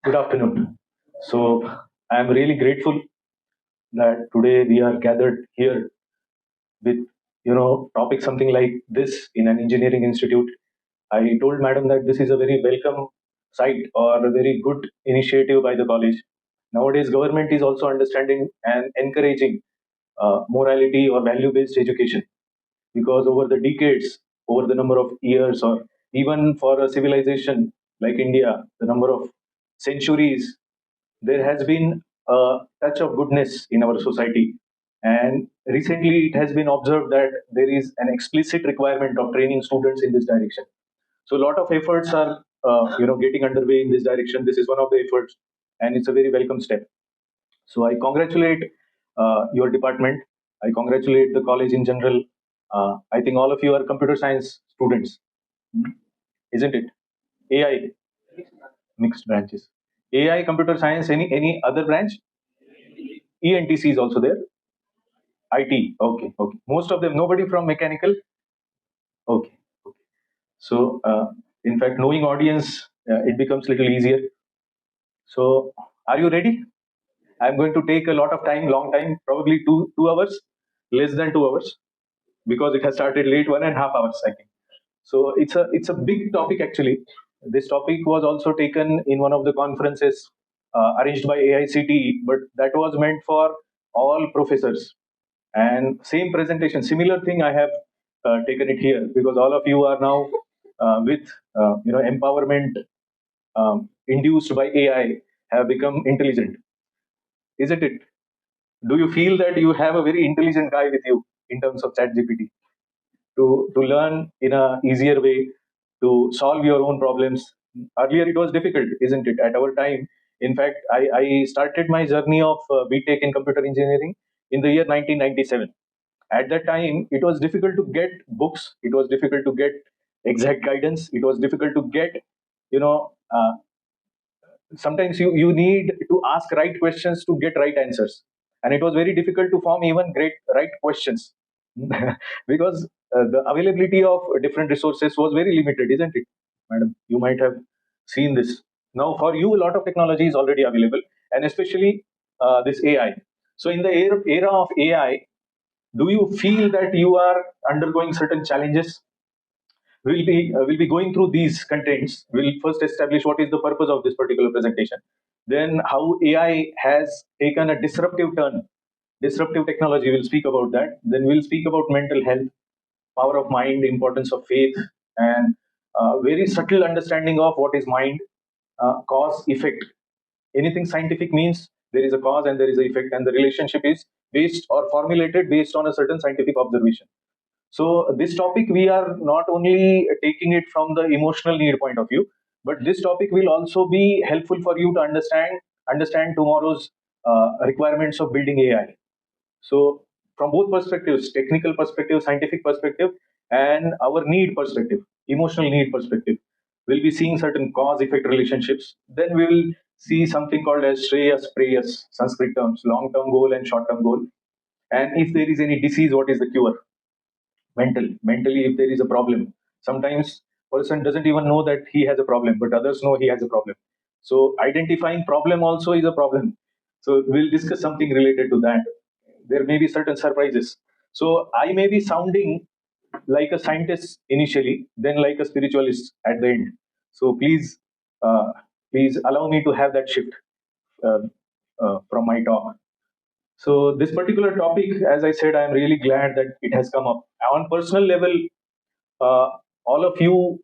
Good afternoon. So I am really grateful that today we are gathered here with topic something like this in an engineering institute. I told madam that this is a very welcome site or a very good initiative by the college. Nowadays, government is also understanding and encouraging morality or value-based education because over the decades, over the number of years, or even for a civilization like India, the number of centuries, there has been a touch of goodness in our society. And recently, it has been observed that there is an explicit requirement of training students in this direction. So, a lot of efforts are, getting underway in this direction. This is one of the efforts, and it's a very welcome step. So, I congratulate your department. I congratulate the college in general. I think all of you are computer science students, isn't it? AI, mixed branches. AI, computer science, any other branch? ENTC is also there. IT. Okay, okay. Most of them, nobody from mechanical. Okay, okay. So, in fact, knowing audience, it becomes little easier. So, are you ready? I'm going to take a lot of time, long time, probably 2 hours, less than 2 hours, because it has started late, 1.5 hours, I think. So it's a big topic actually. This topic was also taken in one of the conferences arranged by AICTE, but that was meant for all professors. And same presentation, similar thing I have taken it here because all of you are now with empowerment induced by AI have become intelligent, isn't it? Do you feel that you have a very intelligent guy with you in terms of chat gpt to learn in a easier way, to solve your own problems? Earlier it was difficult, isn't it, at our time? In fact, I started my journey of btech in computer engineering in the year 1997. At that time it was difficult to get books, it was difficult to get exact guidance, it was difficult to get you know uh, sometimes you need to ask right questions to get right answers, and it was very difficult to form even great right questions because the availability of different resources was very limited, isn't it, madam? You might have seen this. Now for you a lot of technology is already available, and especially this AI. So in the era of AI, do you feel that you are undergoing certain challenges? We'll be going through these contents. We'll first establish what is the purpose of this particular presentation, then how AI has taken a disruptive turn, disruptive technology. We'll speak about that. Then we'll speak about mental health, power of mind, importance of faith, and very subtle understanding of what is mind, cause, effect. Anything scientific means there is a cause and there is a effect, and the relationship is based or formulated based on a certain scientific observation. So this topic, we are not only taking it from the emotional need point of view, but this topic will also be helpful for you to understand tomorrow's requirements of building AI. So from both perspectives, technical perspective, scientific perspective, and our need perspective, emotional need perspective, we'll be seeing certain cause effect relationships. Then we will see something called as Shreyas, Preyas, Sanskrit terms, long term goal and short term goal. And if there is any disease, what is the cure? Mentally, if there is a problem, sometimes person doesn't even know that he has a problem, but others know he has a problem. So identifying problem also is a problem. So we'll discuss something related to that. There may be certain surprises. So I may be sounding like a scientist initially, then like a spiritualist at the end. So uh, please allow me to have that shift uh, from my talk. So this particular topic, as I said, I'm really glad that it has come up. On personal level, uh, all of you,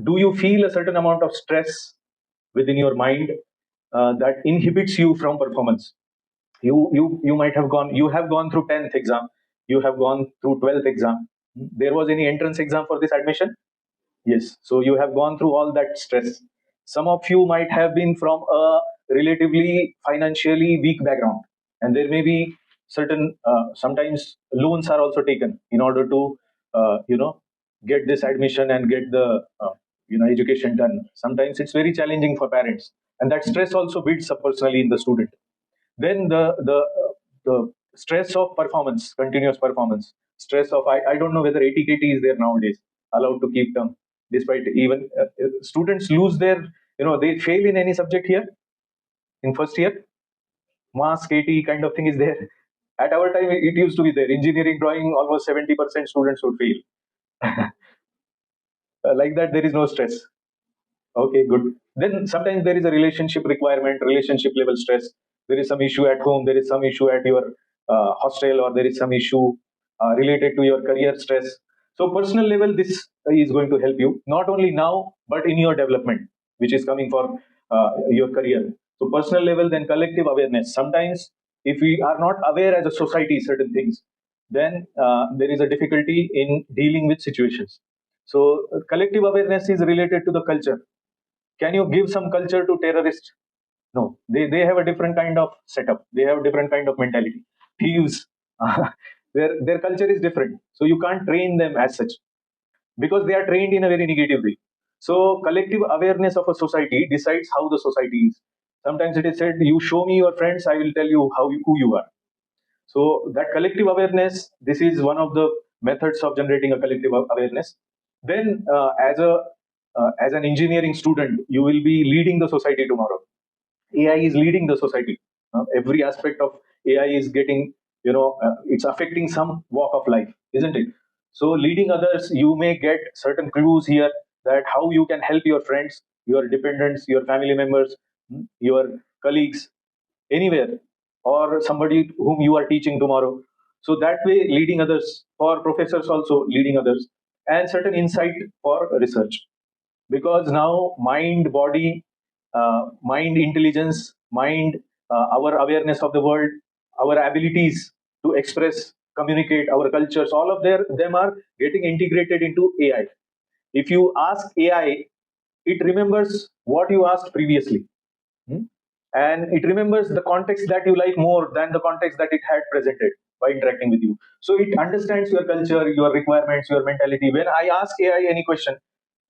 do you feel a certain amount of stress within your mind that inhibits you from performance? You might have gone. You have gone through 10th exam. You have gone through 12th exam. There was any entrance exam for this admission? Yes. So you have gone through all that stress. Some of you might have been from a relatively financially weak background, and there may be certain sometimes loans are also taken in order to get this admission and get the education done. Sometimes it's very challenging for parents, and that stress also builds up personally in the student. Then the stress of performance, continuous performance, stress of I don't know whether ATKT is there nowadays, allowed to keep term. despite even students lose their, they fail in any subject here in first year. Mass KT kind of thing is there. At our time, it used to be there. Engineering drawing, almost 70% students would fail. Like that, there is no stress. Okay, good. Then sometimes there is a relationship requirement, relationship level stress. There is some issue at home, there is some issue at your hostel, or there is some issue related to your career stress. So, personal level, this is going to help you not only now, but in your development, which is coming for your career. So, personal level, then collective awareness. Sometimes, if we are not aware as a society certain things, then there is a difficulty in dealing with situations. So, collective awareness is related to the culture. Can you give some culture to terrorists? No, they have a different kind of setup. They have a different kind of mentality. Thieves, their culture is different. So you can't train them as such because they are trained in a very negative way. So collective awareness of a society decides how the society is. Sometimes it is said, "You show me your friends, I will tell you who you are." So that collective awareness, this is one of the methods of generating a collective awareness. Then, as an engineering student, you will be leading the society tomorrow. AI is leading the society. Every aspect of AI is getting, it's affecting some walk of life, isn't it? So, leading others, you may get certain clues here that how you can help your friends, your dependents, your family members, your colleagues, anywhere, or somebody whom you are teaching tomorrow. So, that way, leading others, for professors also leading others, and certain insight for research, because now mind body, mind intelligence, mind, our awareness of the world, our abilities to express, communicate, our cultures, all of them are getting integrated into AI. If you ask AI, it remembers what you asked previously. Hmm? And it remembers the context that you like more than the context that it had presented by interacting with you. So it understands your culture, your requirements, your mentality. When I ask AI any question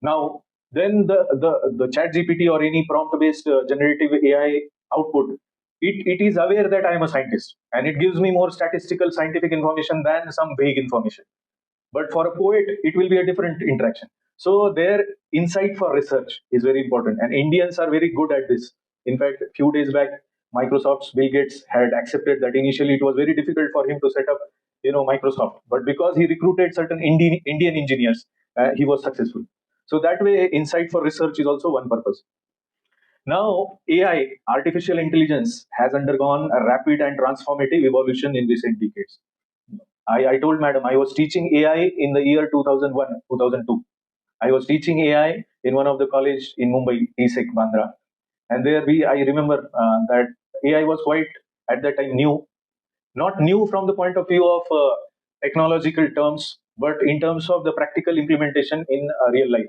now, then the chat GPT or any prompt based generative AI output, it is aware that I am a scientist, and it gives me more statistical scientific information than some vague information. But for a poet, it will be a different interaction. So their insight for research is very important, and Indians are very good at this. In fact, a few days back, Microsoft's Bill Gates had accepted that initially it was very difficult for him to set up, Microsoft, but because he recruited certain Indian engineers, he was successful. So that way, insight for research is also one purpose. Now, AI, artificial intelligence, has undergone a rapid and transformative evolution in recent decades. I told madam I was teaching AI in the year 2001, 2002. I was teaching AI in one of the college in Mumbai, ESEC Bandra. And there I remember that AI was quite, at that time, new. Not new from the point of view of technological terms, but in terms of the practical implementation in real life.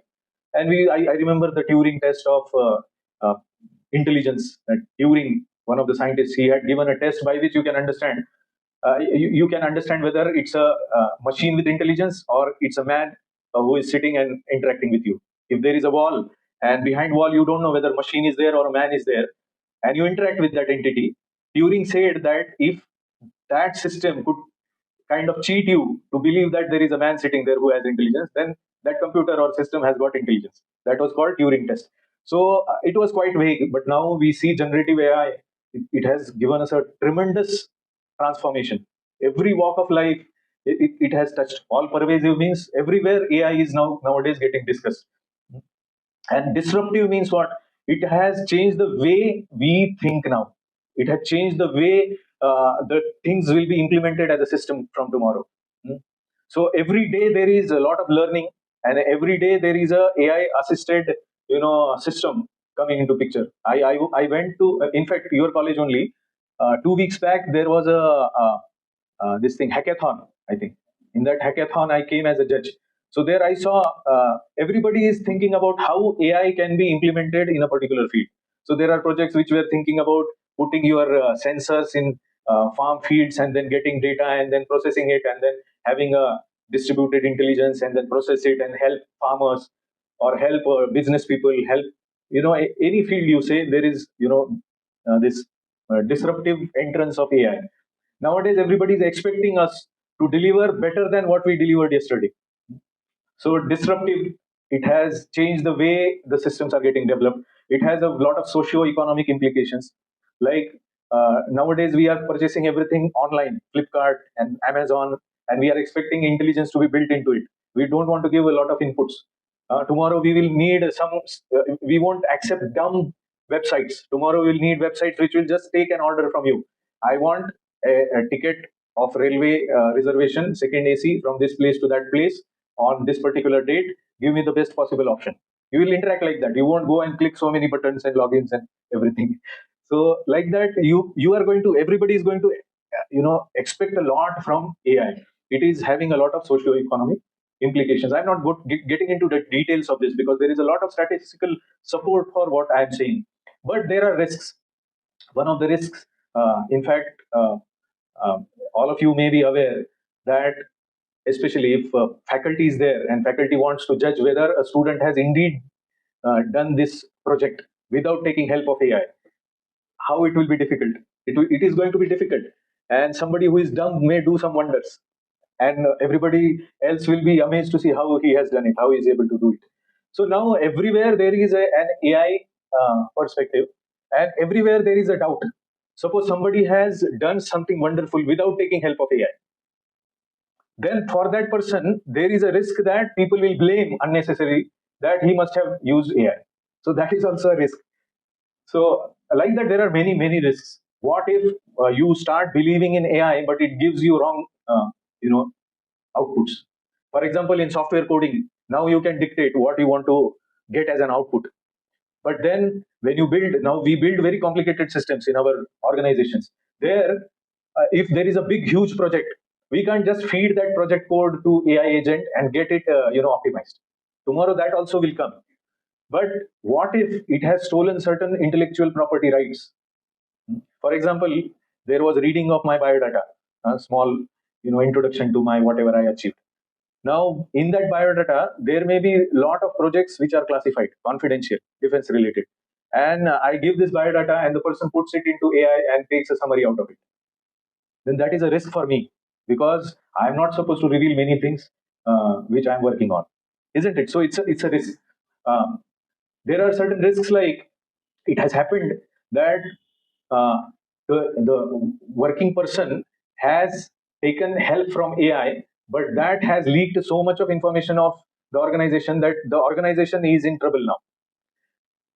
And I remember the Turing test of intelligence. That Turing, one of the scientists, he had given a test by which you can understand, you can understand whether it's a machine with intelligence or it's a man who is sitting and interacting with you. If there is a wall, and behind wall you don't know whether machine is there or a man is there, and you interact with that entity, Turing said that if that system could kind of cheat you to believe that there is a man sitting there who has intelligence, then that computer or system has got intelligence. That was called Turing test. So it was quite vague, but now we see generative AI. It has given us a tremendous transformation. Every walk of life, it has touched. All pervasive means everywhere AI is nowadays getting discussed. And disruptive means what? It has changed the way we think now. It has changed the way the things will be implemented as a system from tomorrow. Hmm. So every day there is a lot of learning, and every day there is a AI assisted, system coming into picture. I went to, in fact, your college only. 2 weeks back there was this thing hackathon. I think in that hackathon I came as a judge. So there I saw everybody is thinking about how AI can be implemented in a particular field. So there are projects which were thinking about putting your sensors in farm fields and then getting data and then processing it and then having a distributed intelligence and then process it and help farmers or help business people, help, any field you say, there is, this disruptive entrance of AI. Nowadays, everybody is expecting us to deliver better than what we delivered yesterday. So disruptive. It has changed the way the systems are getting developed. It has a lot of socio-economic implications. Like nowadays, we are purchasing everything online, Flipkart and Amazon, and we are expecting intelligence to be built into it. We don't want to give a lot of inputs. Tomorrow, we will need some. We won't accept dumb websites. Tomorrow, we'll need websites which will just take an order from you. I want a ticket of railway reservation, second AC from this place to that place on this particular date. Give me the best possible option. You will interact like that. You won't go and click so many buttons and logins and everything. So like that, you are going to, everybody is going to expect a lot from AI. It is having a lot of socio-economic implications. I'm not getting into the details of this because there is a lot of statistical support for what I'm saying, but there are risks. One of the risks, in fact, all of you may be aware that, especially if faculty is there and faculty wants to judge whether a student has indeed done this project without taking help of AI, how it will be difficult. It is going to be difficult, and somebody who is dumb may do some wonders, and everybody else will be amazed to see how he has done it, how he is able to do it. So now everywhere there is an AI perspective, and everywhere there is a doubt. Suppose somebody has done something wonderful without taking help of AI, then for that person there is a risk that people will blame unnecessarily that he must have used AI. So that is also a risk. So like that, there are many risks. What if you start believing in AI, but it gives you wrong, outputs? For example, in software coding, now you can dictate what you want to get as an output. But then when you build, now we build very complicated systems in our organizations. There, if there is a big, huge project, we can't just feed that project code to AI agent and get it, optimized. Tomorrow that also will come. But what if it has stolen certain intellectual property rights? For example, there was reading of my biodata, a small, introduction to my whatever I achieved. Now, in that biodata, there may be a lot of projects which are classified, confidential, defense related. And I give this biodata and the person puts it into AI and takes a summary out of it. Then that is a risk for me because I'm not supposed to reveal many things which I'm working on, isn't it? So it's a risk. There are certain risks, like it has happened that uh, the working person has taken help from AI, but that has leaked so much of information of the organization that the organization is in trouble now.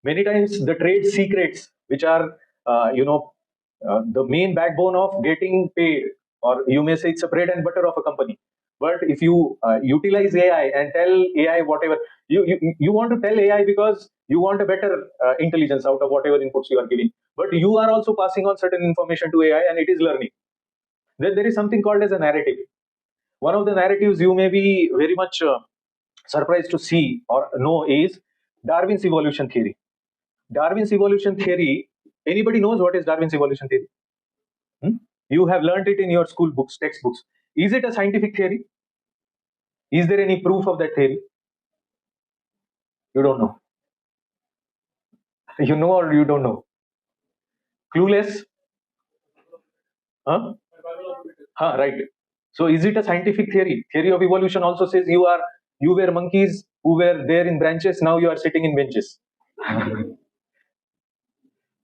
Many times the trade secrets, which are the main backbone of getting paid, or you may say it's a bread and butter of a company. But if you utilize AI and tell AI whatever you want to tell AI, because you want a better intelligence out of whatever inputs you are giving, but you are also passing on certain information to AI and it is learning. Then there is something called as a narrative. One of the narratives you may be very much surprised to see or know is Darwin's evolution theory. Darwin's evolution theory. Anybody knows what is Darwin's evolution theory? You have learned it in your school books, textbooks. Is it a scientific theory? Is there any proof of that theory? You don't know. You know or you don't know? Clueless? Huh? Huh, right. So is it a scientific theory? Theory of evolution also says you were monkeys who were there in branches, now you are sitting in benches.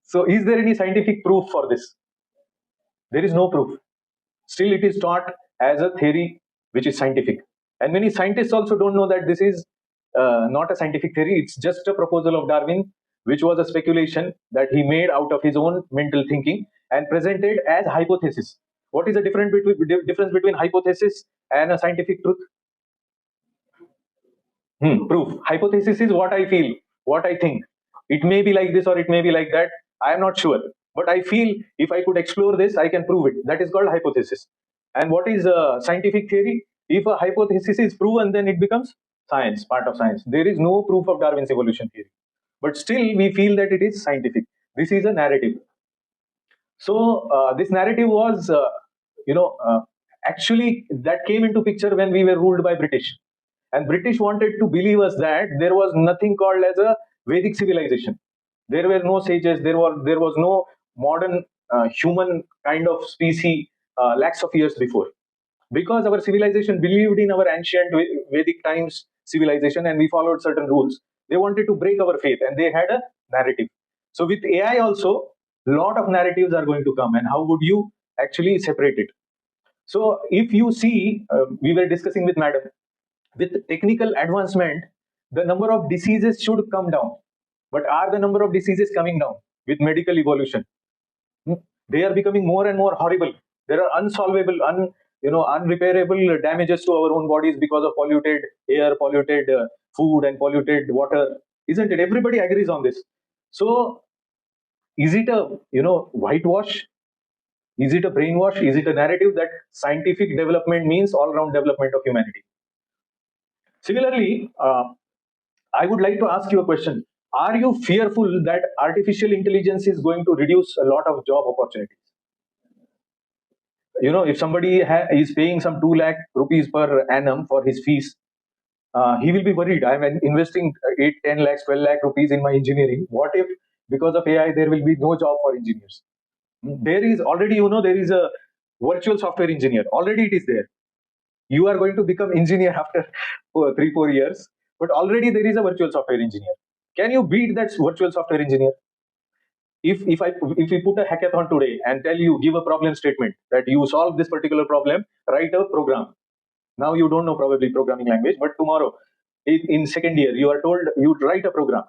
So is there any scientific proof for this? There is no proof. Still, it is taught as a theory which is scientific. And many scientists also don't know that this is not a scientific theory. It's just a proposal of Darwin, which was a speculation that he made out of his own mental thinking and presented as hypothesis. What is the difference between hypothesis and a scientific truth? Proof. Hypothesis is what I feel, what I think. It may be like this or it may be like that. I am not sure. But I feel if I could explore this, I can prove it. That is called hypothesis. And what is scientific theory? If a hypothesis is proven, then it becomes science, part of science. There is no proof of Darwin's evolution theory. But still, we feel that it is scientific. This is a narrative. So this narrative was, actually that came into picture when we were ruled by British, and British wanted to believe us that there was nothing called as a Vedic civilization. There were no sages. There was no modern human kind of species lakhs of years before. because our civilization believed in our ancient Vedic times civilization and we followed certain rules. They wanted to break our faith and they had a narrative. So with AI also, lot of narratives are going to come, and how would you actually separate it? So if you see, we were discussing with madam, with technical advancement, the number of diseases should come down. But are the number of diseases coming down with medical evolution? They are becoming more and more horrible. There are unsolvable, unrepairable damages to our own bodies because of polluted air, polluted food, and polluted water. Isn't it? Everybody agrees on this. So, is it a whitewash? Is it a brainwash? Is it a narrative that scientific development means all-round development of humanity? Similarly, I would like to ask you a question. Are you fearful that artificial intelligence is going to reduce a lot of job opportunities? If somebody is paying some 2 lakh rupees per annum for his fees, he will be worried. I'm investing 8, 10 lakhs, 12 lakh rupees in my engineering. What if because of AI there will be no job for engineers? There is already, there is a virtual software engineer. Already it is there. You are going to become engineer after 3-4 years, but already there is a virtual software engineer. Can you beat that virtual software engineer? If we put a hackathon today and tell you, give a problem statement that you solve this particular problem, write a program. Now you don't know probably programming language, but tomorrow in second year you are told you write a program.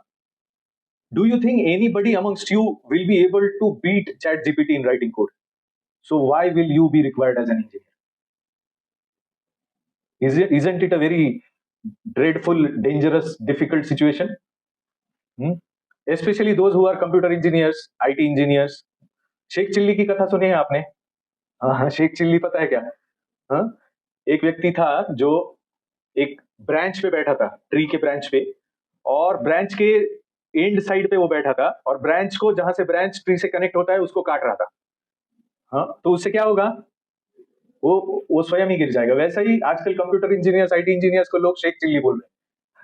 Do you think anybody amongst you will be able to beat ChatGPT in writing code? So why will you be required as an engineer? Isn't it a very dreadful, dangerous, difficult situation? Especially those who are computer engineers, IT engineers. Sheikh Chilli की कथा सुनी है आपने? हाँ, Sheikh chilli पता है क्या? हाँ? एक व्यक्ति था जो एक ब्रांच पे बैठा था, ट्री के ब्रांच पे, और ब्रांच के एंड साइड पे वो बैठा था, और ब्रांच को जहां से ब्रांच ट्री से कनेक्ट होता है उसको काट रहा था. हाँ, तो उससे क्या होगा? वो स्वयं ही गिर जाएगा. वैसा ही आजकल कंप्यूटर इंजीनियर्स, आईटी इंजीनियर्स को लोग शेख चिल्ली बोल रहे हैं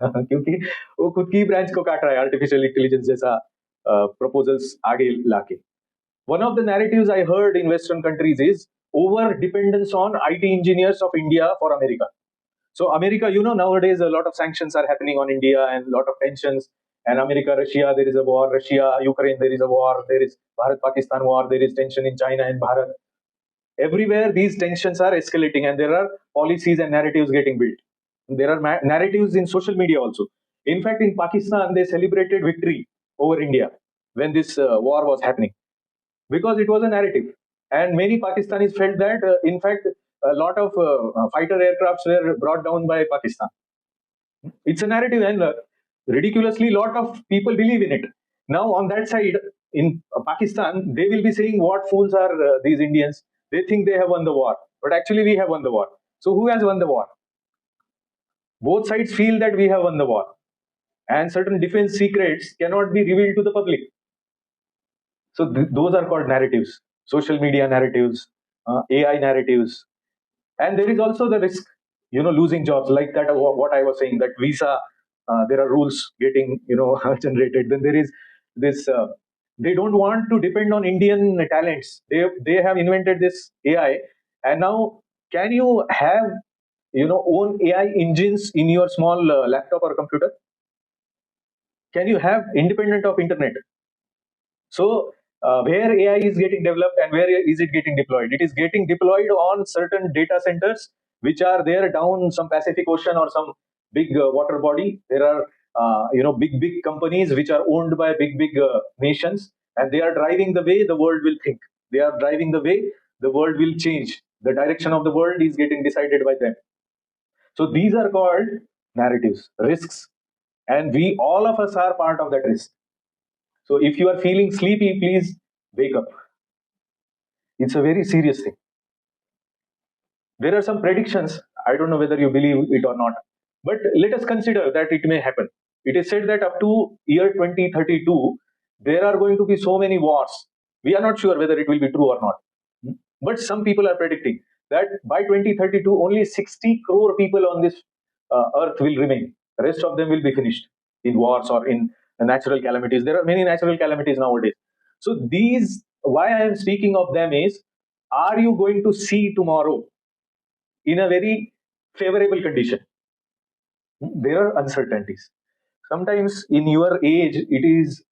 क्योंकि वो खुद की ब्रांच को काट रहा है आर्टिफिशियल इंटेलिजेंस जैसा प्रपोजल्स आगे लाके. One of the narratives I heard in Western countries is over dependence on IT engineers of India for America. So America, nowadays a lot of sanctions are happening on India and a lot of tensions. And America, Russia, there is a war. Russia, Ukraine, there is a war. There is Bharat-Pakistan war. There is tension in China and Bharat. Everywhere these tensions are escalating and there are policies and narratives getting built. There are narratives in social media also. In fact, in Pakistan, they celebrated victory over India when this war was happening, because it was a narrative. And many Pakistanis felt that, in fact, a lot of fighter aircrafts were brought down by Pakistan. It's a narrative, and ridiculously, lot of people believe in it. Now, on that side, in Pakistan, they will be saying, what fools are these Indians? They think they have won the war, but actually we have won the war. So who has won the war? Both sides feel that we have won the war, and certain defense secrets cannot be revealed to the public. So those are called narratives, social media narratives, AI narratives. And there is also the risk, losing jobs, like that, what I was saying, that visa, there are rules getting, generated. Then there is this, they don't want to depend on Indian talents. They have invented this AI. And now, can you have, own AI engines in your small laptop or computer? Can you have independent of internet? So where AI is getting developed and where is it getting deployed? It is getting deployed on certain data centers which are there down some Pacific Ocean or some big water body. There are big companies which are owned by big nations, and they are driving the way the world will think. They are driving the way the world will change. The direction of the world is getting decided by them. So these are called narratives, risks, and we, all of us, are part of that risk. So if you are feeling sleepy, please wake up. It's a very serious thing. There are some predictions. I don't know whether you believe it or not, but let us consider that it may happen. It is said that up to year 2032, there are going to be so many wars. We are not sure whether it will be true or not. But some people are predicting that by 2032, only 60 crore people on this earth will remain. The rest of them will be finished in wars or in natural calamities. There are many natural calamities nowadays. So these, why I am speaking of them is, are you going to see tomorrow in a very favorable condition. There are uncertainties. Sometimes in your age, it is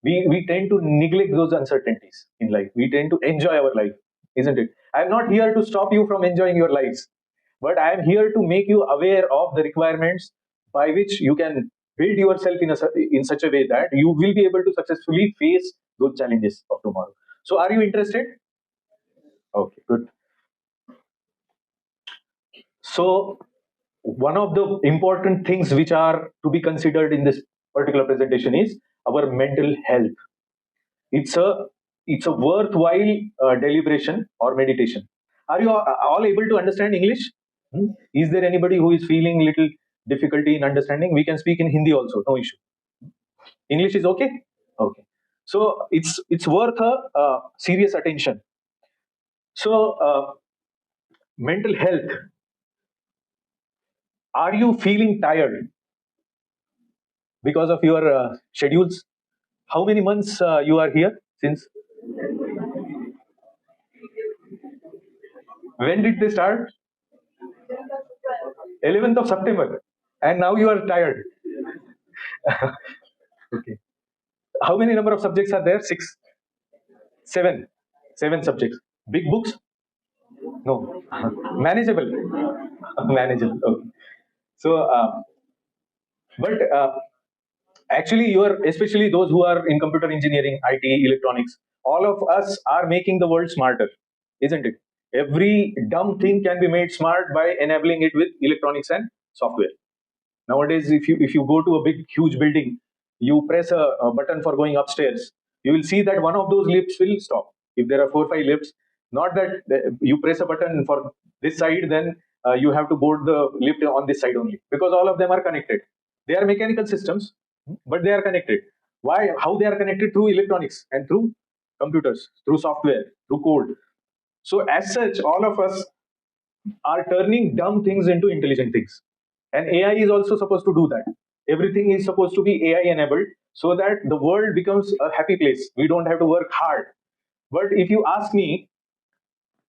we tend to neglect those uncertainties in life. We tend to enjoy our life, isn't it? I'm not here to stop you from enjoying your lives, but I am here to make you aware of the requirements by which you can build yourself in such a way that you will be able to successfully face those challenges of tomorrow. So, are you interested? Okay, good. So, one of the important things which are to be considered in this particular presentation is our mental health. It's a worthwhile deliberation or meditation. Are you all able to understand English? Is there anybody who is feeling little difficulty in understanding? We can speak in Hindi also, no issue. English is okay. Okay. So it's worth a serious attention. So mental health. Are you feeling tired because of your schedules? How many months you are here since? When did they start? 11th of September. And now you are tired. Okay. How many number of subjects are there? Six, seven, seven subjects. Big books? No. Manageable. Manageable. Okay. So, but actually, you are, especially those who are in computer engineering, IT, electronics, all of us are making the world smarter, isn't it? Every dumb thing can be made smart by enabling it with electronics and software. Nowadays, if you go to a big huge building, you press a button for going upstairs, you will see that one of those lifts will stop. If there are 4 5 lifts, not that you press a button for this side, then you have to board the lift on this side only, because all of them are connected. They are mechanical systems, but they are connected. Why? How they are connected? Through electronics and through computers, through software, through code. So as such, all of us are turning dumb things into intelligent things. And AI is also supposed to do that. Everything is supposed to be AI enabled so that the world becomes a happy place. We don't have to work hard. But if you ask me,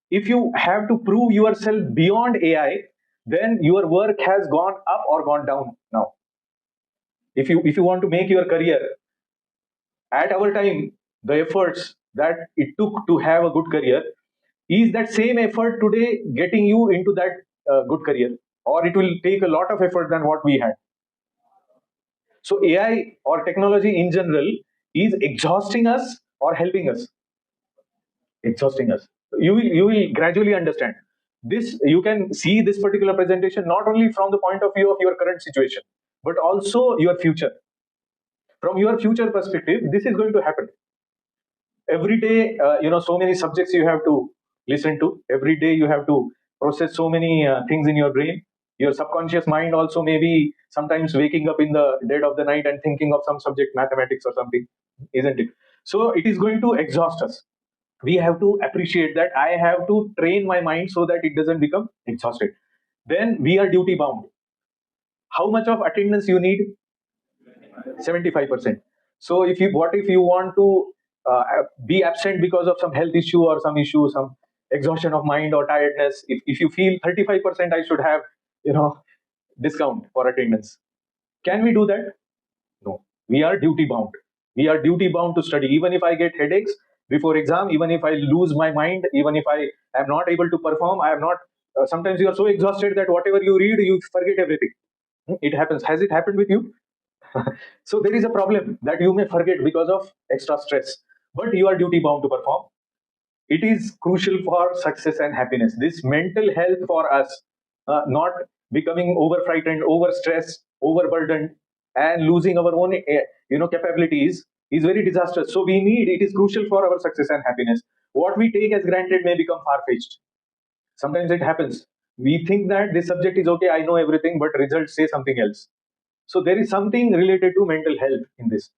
if you have to prove yourself beyond AI, then your work has gone up or gone down now. If you want to make your career, at our time, the efforts that it took to have a good career, is that same effort today getting you into that good career, or it will take a lot of effort than what we had? So AI or technology in general is exhausting us or helping us? Exhausting us. You will gradually understand this. You can see this particular presentation not only from the point of view of your current situation, but also your future. From your future perspective, this is going to happen every day. So many subjects you have to listen to every day. You have to process so many things in your brain. Your subconscious mind also maybe sometimes waking up in the dead of the night and thinking of some subject, mathematics or something, isn't it? So it is going to exhaust us. We have to appreciate that I have to train my mind so that it doesn't become exhausted. Then we are duty bound. How much of attendance you need? 75%. So if you want to be absent because of some health issue or some issue, some exhaustion of mind or tiredness, if you feel 35% I should have, discount for attendance. Can we do that? No. We are duty bound. We are duty bound to study. Even if I get headaches before exam, even if I lose my mind, even if I am not able to perform, I am not. Sometimes you are so exhausted that whatever you read, you forget everything. It happens. Has it happened with you? So there is a problem that you may forget because of extra stress, but you are duty bound to perform. It is crucial for success and happiness. This mental health for us, not becoming over frightened, over stressed, overburdened, and losing our own, capabilities, is very disastrous. So we need. It is crucial for our success and happiness. What we take as granted may become far fetched. Sometimes it happens. We think that this subject is okay. I know everything, but results say something else. So there is something related to mental health in this.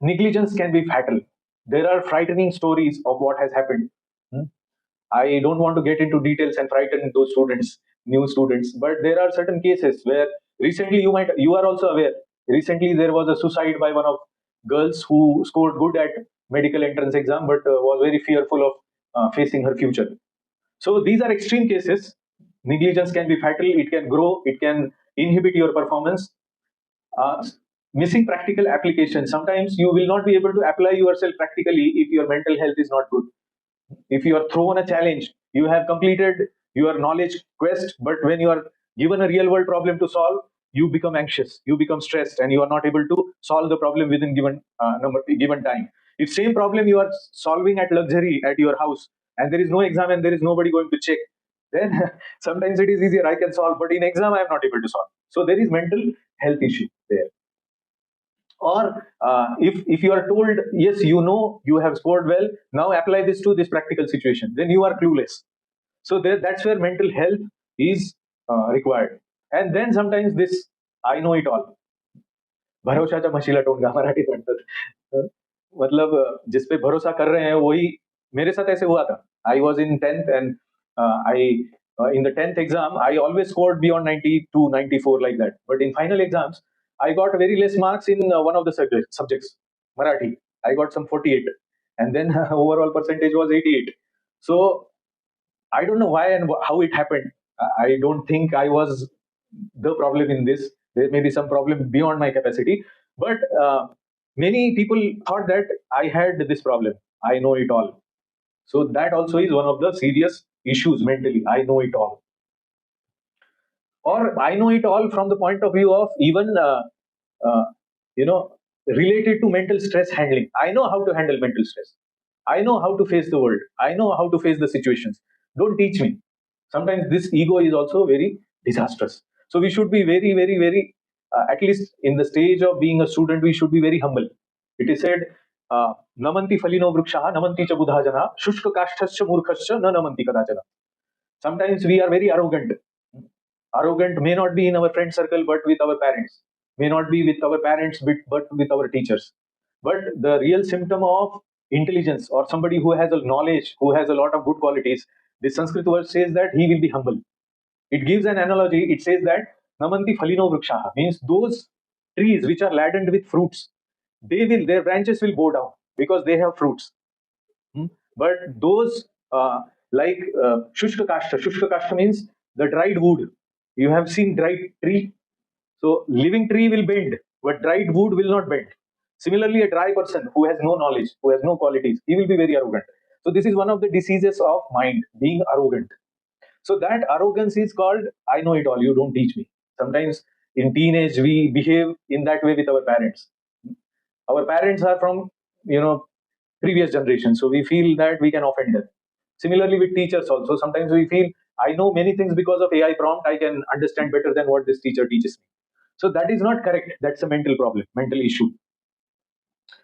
Negligence can be fatal. There are frightening stories of what has happened. Hmm? I don't want to get into details and frighten those students, new students, but there are certain cases where recently you are also aware. Recently there was a suicide by one of girls who scored good at medical entrance exam, but was very fearful of facing her future. So these are extreme cases. Negligence can be fatal. It can grow. It can inhibit your performance. uh, Missing practical application. Sometimes you will not be able to apply yourself practically if your mental health is not good. If you are thrown a challenge, you have completed your knowledge quest, but when you are given a real world problem to solve, you become anxious, you become stressed, and you are not able to solve the problem within given time. If same problem you are solving at luxury at your house, and there is no exam and there is nobody going to check, then sometimes it is easier, I can solve, but in exam I am not able to solve. So there is mental health issue there. Or if you are told, yes, you know you have scored well, now apply this to this practical situation, then you are clueless. So that's where mental health is required. And then sometimes this, I know it all, भरोशाच्या म्हशीला टोनगा मराठीत म्हणतात. मतलब जिस पे भरोसा कर रहे हैं वही. मेरे साथ ऐसे हुआ था. I was in 10th and I in the 10th exam I always scored beyond 92 94 like that, but in final exams I got very less marks in one of the subjects, Marathi. I got some 48, and then overall percentage was 88. So I don't know why and how it happened. I don't think I was the problem in this. There may be some problem beyond my capacity, but many people thought that I had this problem. I know it all. So that also is one of the serious issues mentally. I know it all. Or I know it all from the point of view of even, uh, you know, related to mental stress handling. I know how to handle mental stress. I know how to face the world. I know how to face the situations. Don't teach me. Sometimes this ego is also very disastrous. So we should be very, very, very, at least in the stage of being a student, we should be very humble. It is said, namanti falino vrikshaha, namanti cha buddha jana, shushka kashthascha murkhascha, na namanti kadachana. Sometimes we are very arrogant. Arrogant may not be in our friend circle, but with our parents. May not be with our parents, but with our teachers. But the real symptom of intelligence, or somebody who has a knowledge, who has a lot of good qualities, this Sanskrit word says that he will be humble. It gives an analogy. It says that namanti falino vrikshaha, means those trees which are laden with fruits, their branches will bow down because they have fruits. But those shushka kashta means the dried wood. You have seen dried tree. So living tree will bend, but dried wood will not bend. Similarly, a dry person who has no knowledge, who has no qualities, he will be very arrogant. So this is one of the diseases of mind, being arrogant. So that arrogance is called, I know it all, you don't teach me. Sometimes in teenage, we behave in that way with our parents. Our parents are from, previous generation, so we feel that we can offend them. Similarly with teachers also, sometimes we feel, I know many things because of AI prompt, I can understand better than what this teacher teaches me. So that is not correct. That's a mental problem, mental issue.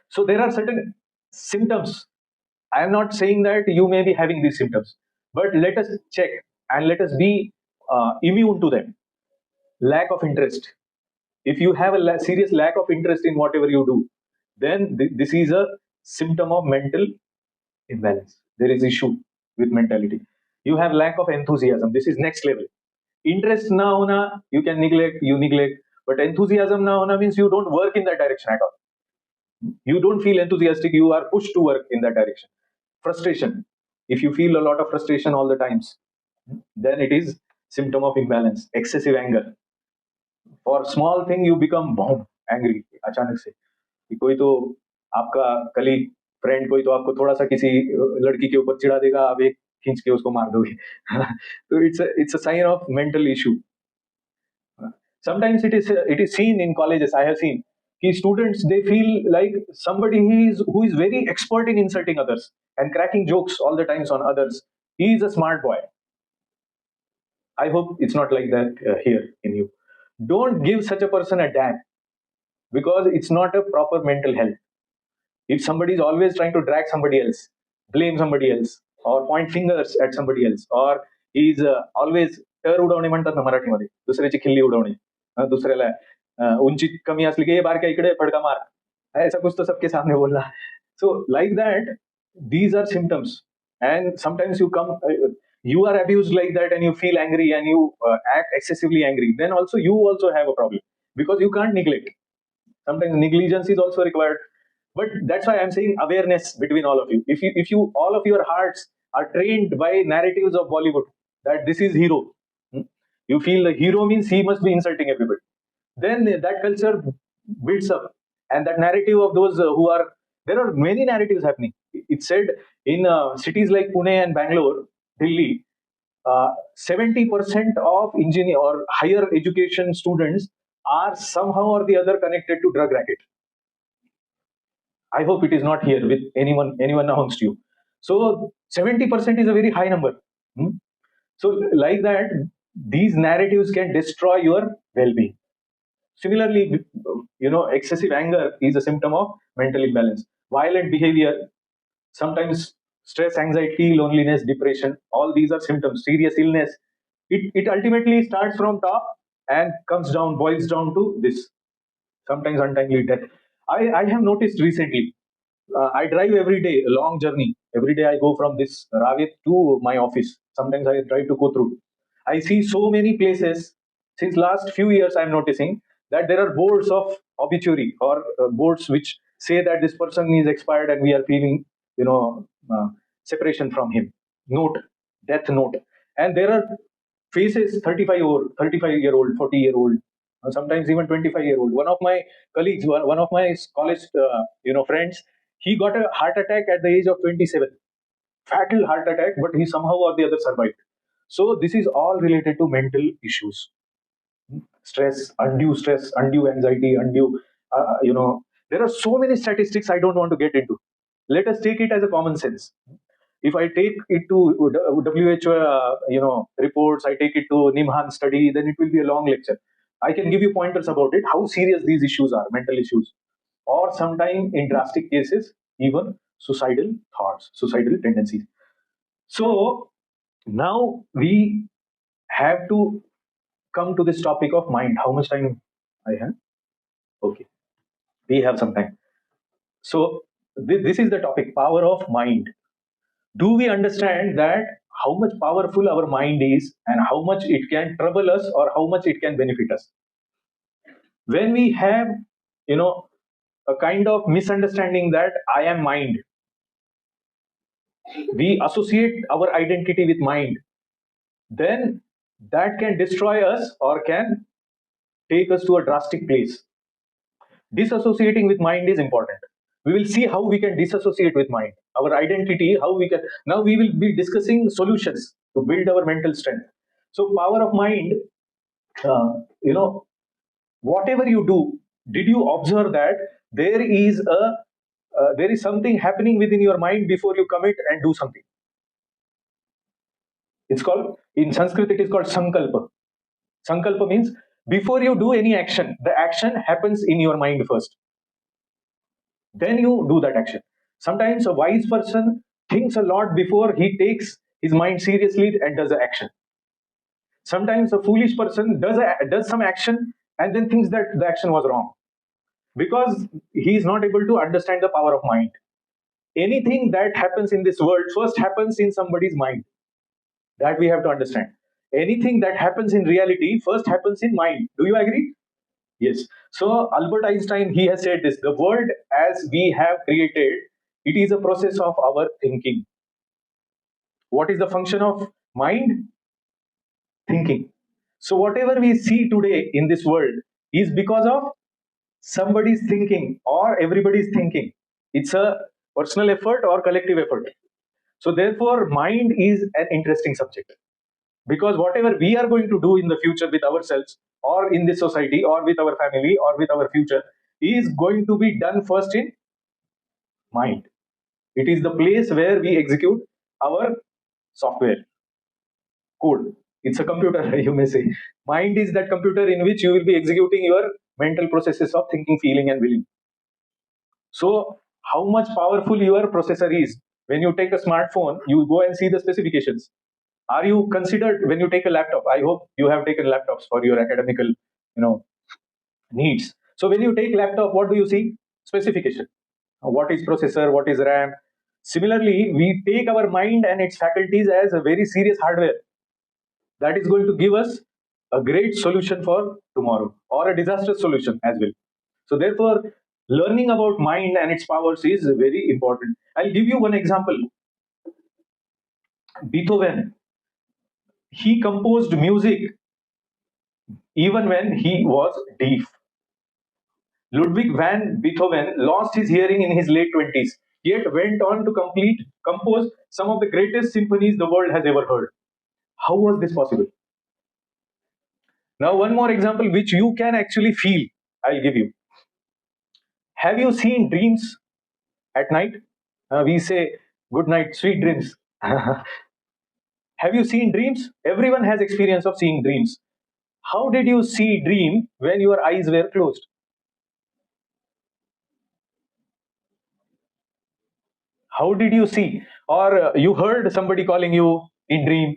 So there are certain symptoms. I am not saying that you may be having these symptoms, but let us check and let us be immune to them. Lack of interest. If you have a serious lack of interest in whatever you do, then this is a symptom of mental imbalance. There is issue with mentality. You have lack of enthusiasm. This is next level. Interest na hona, you can neglect, but enthusiasm na hona means you don't work in that direction at all. You don't feel enthusiastic, you are pushed to work in that direction. Frustration. If you feel a lot of frustration all the times, then it is symptom of imbalance. Excessive anger. For small thing you become angry अचानक से. कोई तो आपका colleague friend कोई तो आपको थोड़ा सा किसी लड़की के ऊपर चिढ़ा देगा, आप एक खींच के उसको मार दोगे. तो it's a sign of mental issue. Sometimes it is seen in colleges. I have seen students, they feel like somebody who is very expert in insulting others and cracking jokes all the times on others. He is a smart boy. I hope it's not like that here in you. Don't give such a person a damn, because it's not a proper mental health. If somebody is always trying to drag somebody else, blame somebody else, or point fingers at somebody else, or he's always टर उडवणे म्हणतात ना मराठीमध्ये, दुसऱ्याची खिल्ली उडवणे, दुसऱ्याला उंची कमी असली की बार का इकडे फडका मार, ऐसा कुछ तो सबके सामने बोलना. So like that, these are symptoms. And sometimes you are abused like that and you feel angry and you act excessively angry, then also you also have a problem, because you can't neglect. Sometimes negligence is also required. But that's why I'm saying awareness between all of you. If you all of your hearts are trained by narratives of Bollywood, that this is hero, You feel the hero means he must be insulting everybody. Then that culture builds up, and that narrative of those who are, there are many narratives happening. It's said in cities like Pune and Bangalore, Delhi, 70% of engineer or higher education students are somehow or the other connected to drug racket. I hope it is not here with anyone amongst you. So 70% is a very high number. Hmm? So like that, these narratives can destroy your well-being. Similarly, excessive anger is a symptom of mental imbalance. Violent behavior, sometimes stress, anxiety, loneliness, depression, all these are symptoms. Serious illness, it ultimately starts from top and comes down, boils down to this, sometimes untimely death. I have noticed recently, I drive every day, a long journey. Every day I go from this Ravit to my office. Sometimes I try to go through. I see so many places. Since last few years, I'm noticing that there are boards of obituary, or boards which say that this person is expired and we are feeling, separation from him. Note, death note. And there are faces 35-year-old, 40-year-old, sometimes even 25-year-old. One of my colleagues, one of my college, friends, he got a heart attack at the age of 27. Fatal heart attack, but he somehow or the other survived. So this is all related to mental issues. Stress, undue anxiety, undue, there are so many statistics I don't want to get into. Let us take it as a common sense. If I take it to WHO, reports, I take it to Nimhan study, then it will be a long lecture. I can give you pointers about it, how serious these issues are, mental issues, or sometimes in drastic cases, even suicidal thoughts, suicidal tendencies. So now we have to come to this topic of mind. How much time I have? Okay, we have some time. So this is the topic, power of mind. Do we understand that how much powerful our mind is and how much it can trouble us or how much it can benefit us? When we have, a kind of misunderstanding that I am mind, we associate our identity with mind, then that can destroy us or can take us to a drastic place. Disassociating with mind is important. We will see how we can disassociate with mind, our identity, how we can. Now we will be discussing solutions to build our mental strength. So, power of mind, uh, you know, whatever you do, did you observe that there is something happening within your mind before you commit and do something? It's called, in Sanskrit, it is called sankalpa. Sankalpa means before you do any action, the action happens in your mind first. Then you do that action. Sometimes a wise person thinks a lot before he takes his mind seriously and does the action. Sometimes a foolish person does some action and then thinks that the action was wrong, because he is not able to understand the power of mind. Anything that happens in this world first happens in somebody's mind. That we have to understand. Anything that happens in reality first happens in mind. Do you agree? Yes. So Albert Einstein, he has said this: the world as we have created, it is a process of our thinking. What is the function of mind? Thinking. So whatever we see today in this world is because of somebody's thinking or everybody's thinking. It's a personal effort or collective effort. So therefore, mind is an interesting subject, because whatever we are going to do in the future with ourselves or in this society or with our family or with our future is going to be done first in mind. It is the place where we execute our software code. It's a computer, you may say. Mind is that computer in which you will be executing your mental processes of thinking, feeling, and willing. So how much powerful your processor is? When you take a smartphone, you go and see the specifications. Are you considered when you take a laptop? I hope you have taken laptops for your academical, needs. So when you take laptop, what do you see? Specification. What is processor? What is RAM? Similarly, we take our mind and its faculties as a very serious hardware that is going to give us a great solution for tomorrow or a disastrous solution as well. So therefore, learning about mind and its powers is very important. I'll give you one example. Beethoven, he composed music even when he was deaf. Ludwig van Beethoven lost his hearing in his late 20s, yet went on to compose some of the greatest symphonies the world has ever heard. How was this possible? Now, one more example which you can actually feel, I'll give you. Have you seen dreams at night? We say, good night, sweet dreams. Have you seen dreams? Everyone has experience of seeing dreams. How did you see dream when your eyes were closed? How did you see? Or you heard somebody calling you in dream.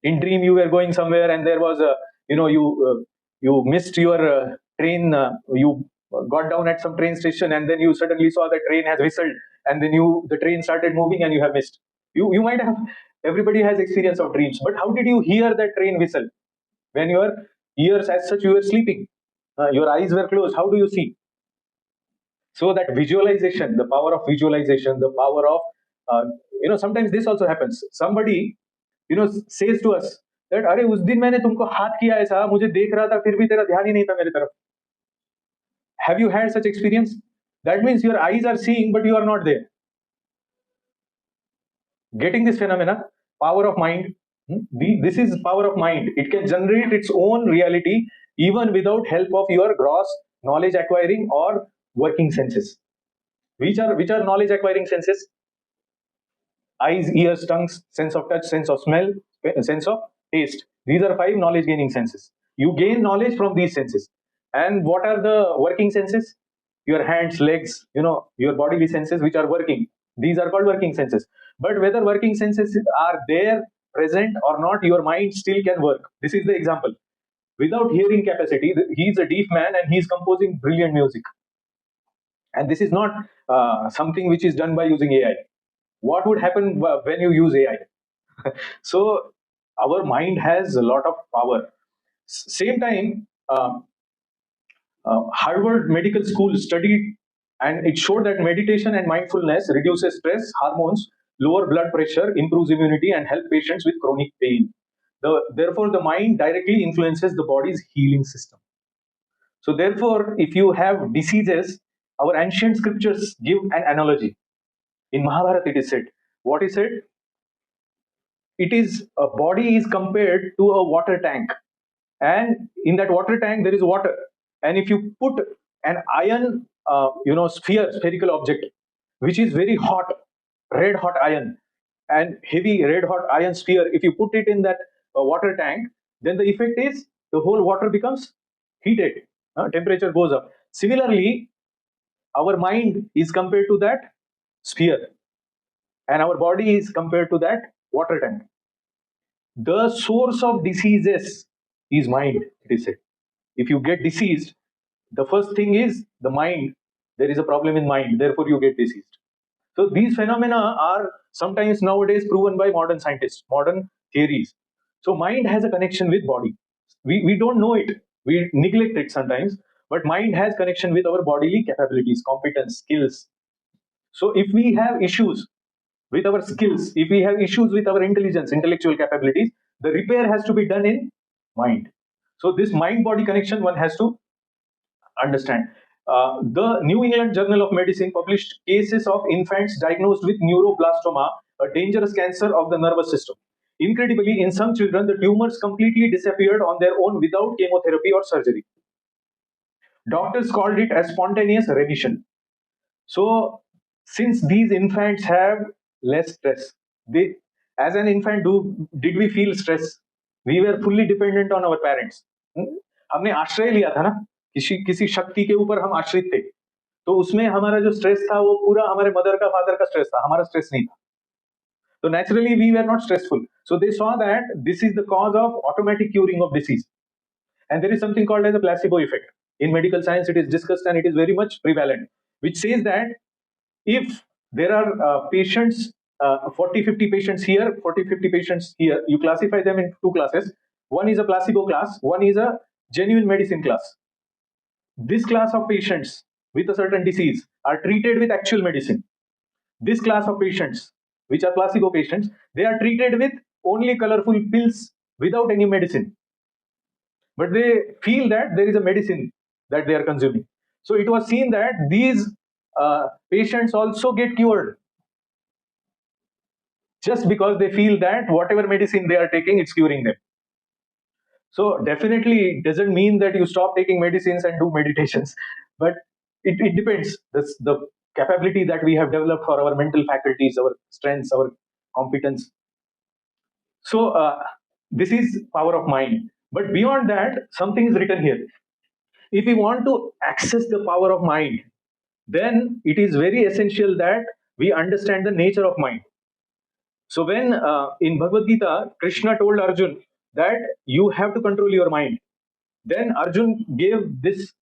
In dream you were going somewhere and there was a, you missed your train. You got down at some train station and then you suddenly saw the train has whistled and then the train started moving and you have missed. You might have, everybody has experience of dreams, but how did you hear that train whistle when your ears as such you were sleeping? Your eyes were closed. How do you see? So that visualization, the power of visualization, the power of uh, sometimes this also happens. Somebody says to us that अरे उस दिन मैंने तुमको हाथ किया ऐसा, मुझे देख रहा था फिर भी तेरा ध्यान ही नहीं था मेरे तरफ. Have you had such experience? That means your eyes are seeing but you are not there. Getting this phenomena, power of mind. This is power of mind. It can generate its own reality even without help of your gross knowledge acquiring or working senses. Which are knowledge acquiring senses? Eyes, ears, tongues, sense of touch, sense of smell, sense of taste. These are 5 knowledge gaining senses. You gain knowledge from these senses. And what are the working senses? Your hands, legs, your bodily senses which are working. These are called working senses. But whether working senses are there, present or not, your mind still can work. This is the example. Without hearing capacity, he is a deaf man and he is composing brilliant music. And this is not something which is done by using AI. What would happen when you use AI? So our mind has a lot of power. Same time, Harvard Medical School studied and it showed that meditation and mindfulness reduces stress hormones, lower blood pressure, improves immunity, and help patients with chronic pain. Therefore, the mind directly influences the body's healing system. So, therefore, if you have diseases, our ancient scriptures give an analogy. In Mahabharata, it is said, what is said? It is a body is compared to a water tank, and in that water tank there is water. And if you put an iron, spherical object, which is very hot, red hot iron, and heavy red hot iron sphere, if you put it in that water tank, then the effect is the whole water becomes heated, temperature goes up. Similarly, our mind is compared to that sphere, and our body is compared to that water tank. The source of diseases is mind, it is said. If you get diseased, the first thing is the mind. There is a problem in mind, therefore you get diseased. So these phenomena are sometimes nowadays proven by modern scientists, modern theories. So mind has a connection with body. We don't know it, we neglect it sometimes, but mind has connection with our bodily capabilities, competence, skills. So if we have issues with our skills, if we have issues with our intelligence, intellectual capabilities, the repair has to be done in mind. So this mind-body connection one has to understand. The New England Journal of Medicine published cases of infants diagnosed with neuroblastoma, a dangerous cancer of the nervous system. Incredibly, in some children, the tumors completely disappeared on their own without chemotherapy or surgery. Doctors called it as spontaneous remission. So, since these infants have less stress, they, as an infant, did we feel stress? We were fully dependent on our parents. हमने आश्रय लिया था ना, किसी किसी शक्ति के ऊपर हम आश्रित थे, तो उसमें हमारा जो स्ट्रेस था वो पूरा हमारे मदर का फादर का स्ट्रेस था, हमारा स्ट्रेस नहीं था. So naturally we were not stressful. So they saw that this is the cause of automatic curing of disease. And there is something called as a placebo effect. In medical science, it is discussed and it is very much prevalent, which says that if there are patients, 40, 50 patients here, 40, 50 patients here, you classify them in 2 classes. One is a placebo class, one is a genuine medicine class. This class of patients with a certain disease are treated with actual medicine. This class of patients, which are placebo patients, they are treated with only colorful pills without any medicine. but they feel that there is a medicine that they are consuming. So it was seen that these patients also get cured just because they feel that whatever medicine they are taking, it's curing them. So definitely it doesn't mean that you stop taking medicines and do meditations, but it depends. The capability that we have developed for our mental faculties, our strengths, our competence. So this is power of mind. But beyond that, something is written here. If we want to access the power of mind, then it is very essential that we understand the nature of mind. So when in Bhagavad Gita, Krishna told Arjun that you have to control your mind, then Arjun gave these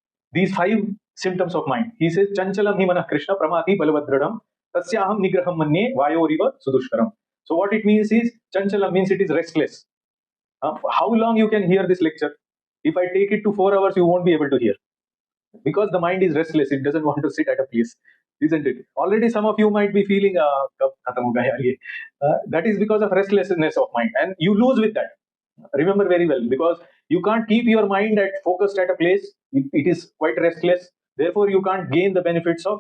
5 symptoms of mind. He says, Chanchalam hi manah Krishna pramati balavadradam tasyaham nigraham manye vayoriva sudushkaram. So what it means is, Chanchalam means it is restless. How long you can hear this lecture? If I take it to 4 hours, you won't be able to hear, because the mind is restless. It doesn't want to sit at a place, isn't it? Already some of you might be feeling kab khatam hoga yaar ye. That is because of restlessness of mind, and you lose with that. Remember very well, because you can't keep your mind focused at a place. It is quite restless. Therefore you can't gain the benefits of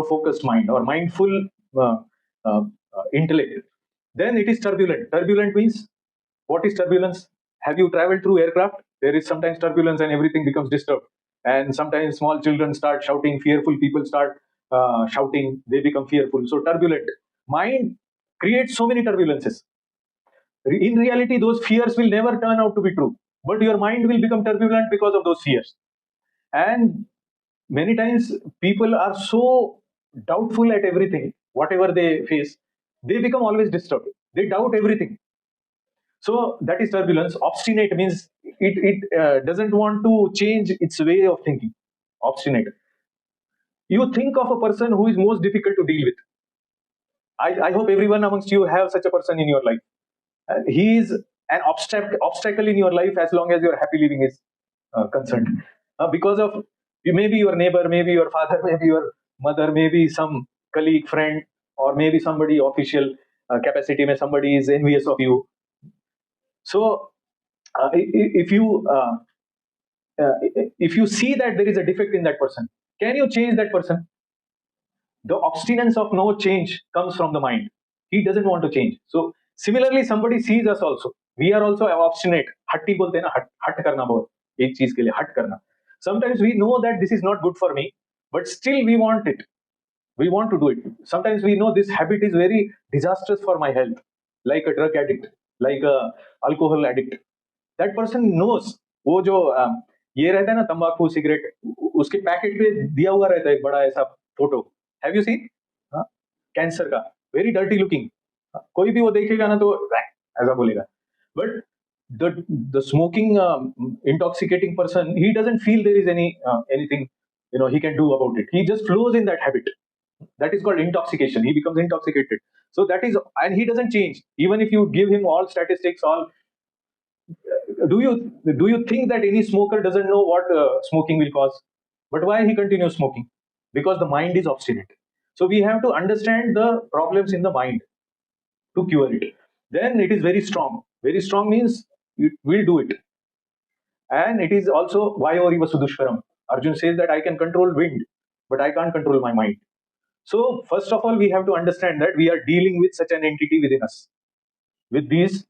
focused mind or mindful uh, uh, intellect. Then it is turbulent. Turbulent means, what is turbulence? Have you traveled through aircraft? There is sometimes turbulence and everything becomes disturbed, and sometimes small children start shouting, fearful people start shouting, they become fearful. So turbulent mind creates so many turbulences. In reality, those fears will never turn out to be true, but your mind will become turbulent because of those fears. And many times people are so doubtful at everything, whatever they face, they become always disturbed, they doubt everything. So that is turbulence. Obstinate means it doesn't want to change its way of thinking. Obstinate. You think of a person who is most difficult to deal with. I hope everyone amongst you have such a person in your life. He is an obstacle in your life as long as your happy living is concerned. Because of maybe your neighbor, maybe your father, maybe your mother, maybe some colleague, friend, or maybe somebody official capacity, may somebody is envious of you. So if you see that there is a defect in that person, can you change that person? The obstinance of no change comes from the mind. He doesn't want to change. So similarly, somebody sees us also. We are also obstinate. हट्टी बोलते हैं ना, हट करना बहुत, एक चीज के लिए हट करना. Sometimes we know that this is not good for me, but still we want it. We want to do it. Sometimes we know this habit is very disastrous for my health, like a drug addict, like a alcohol addict. That person knows. वो जो ये रहता है ना, तंबाकू cigarette, उसके packet पे दिया हुआ रहता है एक बड़ा ऐसा photo. Have you seen? Cancer का, वेरी डर्टी लुकिंग. कोई भी वो देखेगा ना तो ऐसा बोलेगा. But the smoking intoxicating person, he doesn't feel there is anything he can do about it. He just flows in that habit. That is called intoxication. He becomes intoxicated. So that is, and he doesn't change even if you give him all statistics, all. Do you think that any smoker doesn't know what smoking will cause? But why he continues smoking? Because the mind is obstinate. So we have to understand the problems in the mind to cure it. Then it is very strong. Very strong means it will do it. And it is also vayoriva sudushkaram. Arjun says that I can control wind, but I can't control my mind. So first of all, we have to understand that we are dealing with such an entity within us, with these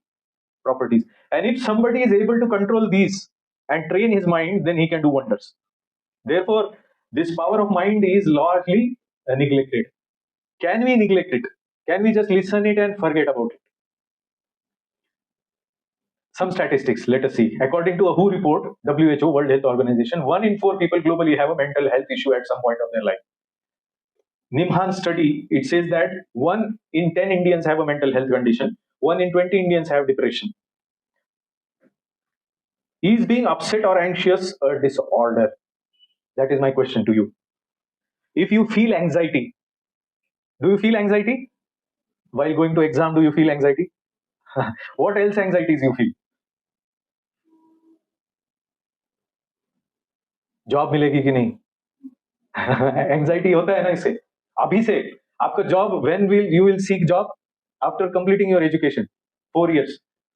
properties. And if somebody is able to control these and train his mind, then he can do wonders. Therefore, this power of mind is largely neglected. Can we neglect it? Can we just listen it and forget about it? Some statistics, let us see. According to a WHO report, WHO, World Health Organization, 1 in 4 people globally have a mental health issue at some point of their life. Nimhan study, it says that 1 in 10 Indians have a mental health condition, 1 in 20 Indians have depression. Is being upset or anxious a disorder? That is my question to you. If you feel anxiety, do you feel anxiety? While going to exam, do you feel anxiety? What else anxieties you feel? Job मिलेगी कि नहीं? Anxiety होता है ना इससे. अभी से आपका job, when will you will seek job? After completing your education, 4 years.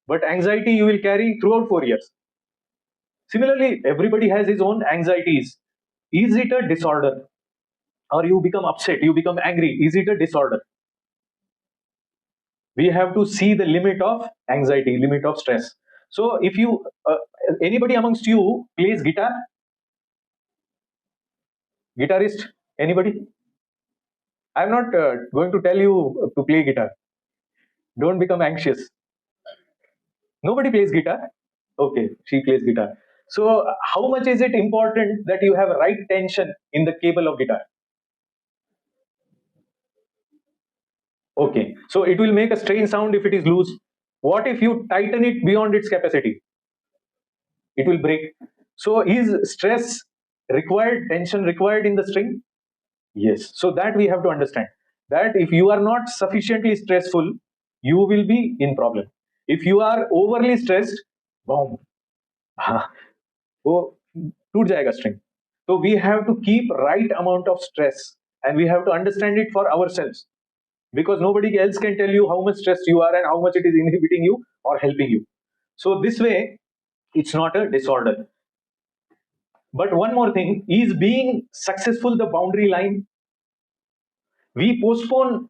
But anxiety you will carry throughout 4 years. Similarly, everybody has his own anxieties. Is it a disorder? Or you become upset, you become angry, is it a disorder? We have to see the limit of anxiety, limit of stress. So if you anybody amongst you plays guitar? Guitarist? Anybody? I'm not going to tell you to play guitar. Don't become anxious. Nobody plays guitar? Okay, she plays guitar. So how much is it important that you have right tension in the cable of guitar? Okay, so it will make a strange sound if it is loose. What if you tighten it beyond its capacity? It will break. So is stress required, tension required in the string? Yes. So that we have to understand, that if you are not sufficiently stressful, you will be in problem. If you are overly stressed, boom, वो टूट जाएगा string. So we have to keep right amount of stress, and we have to understand it for ourselves, because nobody else can tell you how much stressed you are and how much it is inhibiting you or helping you. So this way, it's not a disorder. But one more thing, is being successful the boundary line? We postpone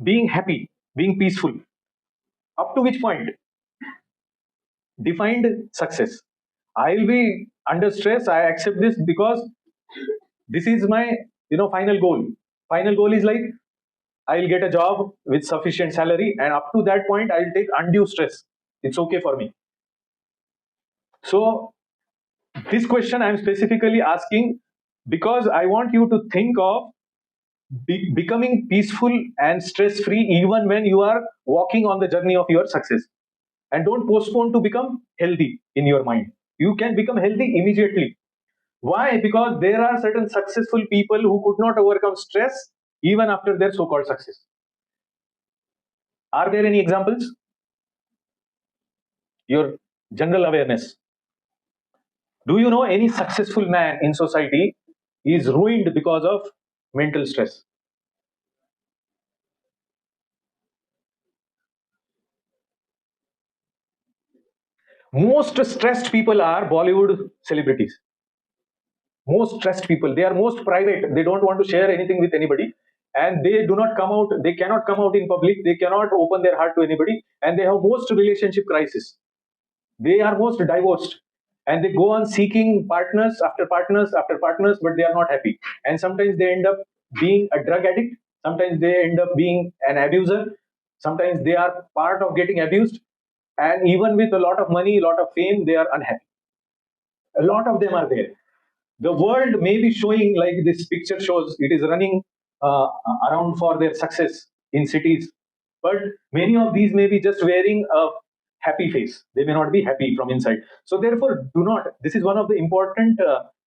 being happy, being peaceful. Up to which point? Defined success. I'll be under stress, I accept this because this is my final goal. Final goal is like, I'll get a job with sufficient salary, and up to that point I'll take undue stress. It's okay for me. So this question I'm specifically asking because I want you to think of becoming peaceful and stress free even when you are walking on the journey of your success. And don't postpone to become healthy in your mind. You can become healthy immediately. Why? Because there are certain successful people who could not overcome stress even after their so-called success. Are there any examples? Your general awareness. Do you know any successful man in society is ruined because of mental stress? Most stressed people are Bollywood celebrities. Most stressed people, they are most private, they don't want to share anything with anybody, and they do not come out, they cannot come out in public, they cannot open their heart to anybody, and they have most relationship crisis. They are most divorced, and they go on seeking partners after partners after partners, but they are not happy, and sometimes they end up being a drug addict, sometimes they end up being an abuser, sometimes they are part of getting abused, and even with a lot of money, a lot of fame, they are unhappy. A lot of them are there. The world may be showing, like this picture shows, it is running around for their success in cities, but many of these may be just wearing a happy face, they may not be happy from inside. So therefore, do not, this is one of the important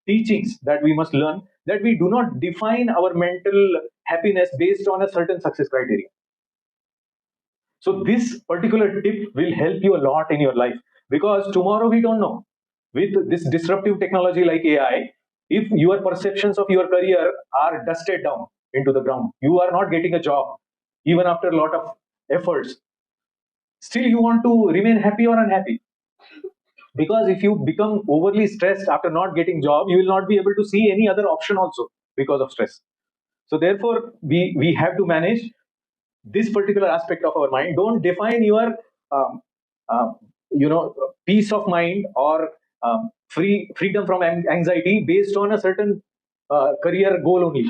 teachings that we must learn, that we do not define our mental happiness based on a certain success criteria. So this particular tip will help you a lot in your life, because tomorrow we don't know. With this disruptive technology like AI, if your perceptions of your career are dusted down into the ground, you are not getting a job even after a lot of efforts, still you want to remain happy or unhappy? Because if you become overly stressed after not getting job, you will not be able to see any other option also because of stress. So therefore, we have to manage this particular aspect of our mind. Don't define your um, uh, peace of mind or freedom from anxiety based on a certain career goal only.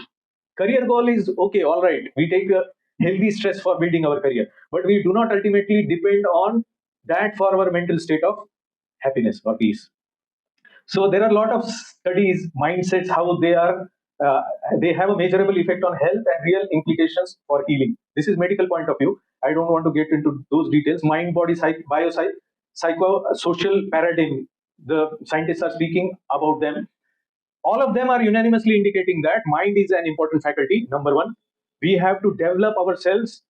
Career goal is okay, all right, we take a healthy stress for building our career, but we do not ultimately depend on that for our mental state of happiness or peace. So there are a lot of studies, mindsets, how uh, they have a measurable effect on health and real implications for healing. This is medical point of view. I don't want to get into those details. Mind, body, psycho, social paradigm. The scientists are speaking about them. All of them are unanimously indicating that mind is an important faculty. Number one, we have to develop ourselves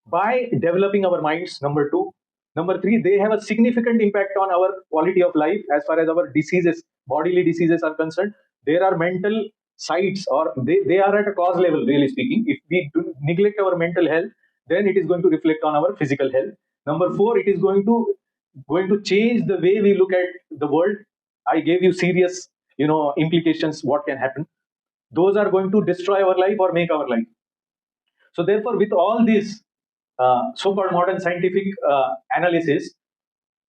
by developing our minds. Number two, number three, they have a significant impact on our quality of life as far as our diseases, bodily diseases are concerned. There are mental sides, or they are at a cause level, really speaking. If we do neglect our mental health, then it is going to reflect on our physical health. Number four, it is going to change the way we look at the world. I gave you serious, implications, what can happen. Those are going to destroy our life or make our life. So therefore, with all this so-called modern scientific analysis,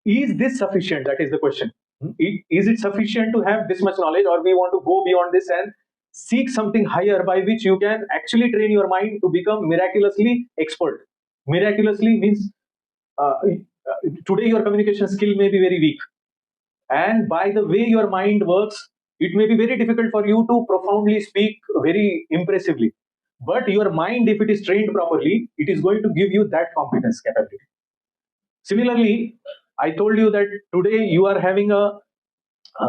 is this sufficient? That is the question. Is it sufficient to have this much knowledge, or we want to go beyond this and seek something higher by which you can actually train your mind to become miraculously expert? Miraculously means today your communication skill may be very weak, and by the way your mind works, it may be very difficult for you to profoundly speak very impressively. But your mind, if it is trained properly, it is going to give you that competence capability. Similarly, I told you that today you are having a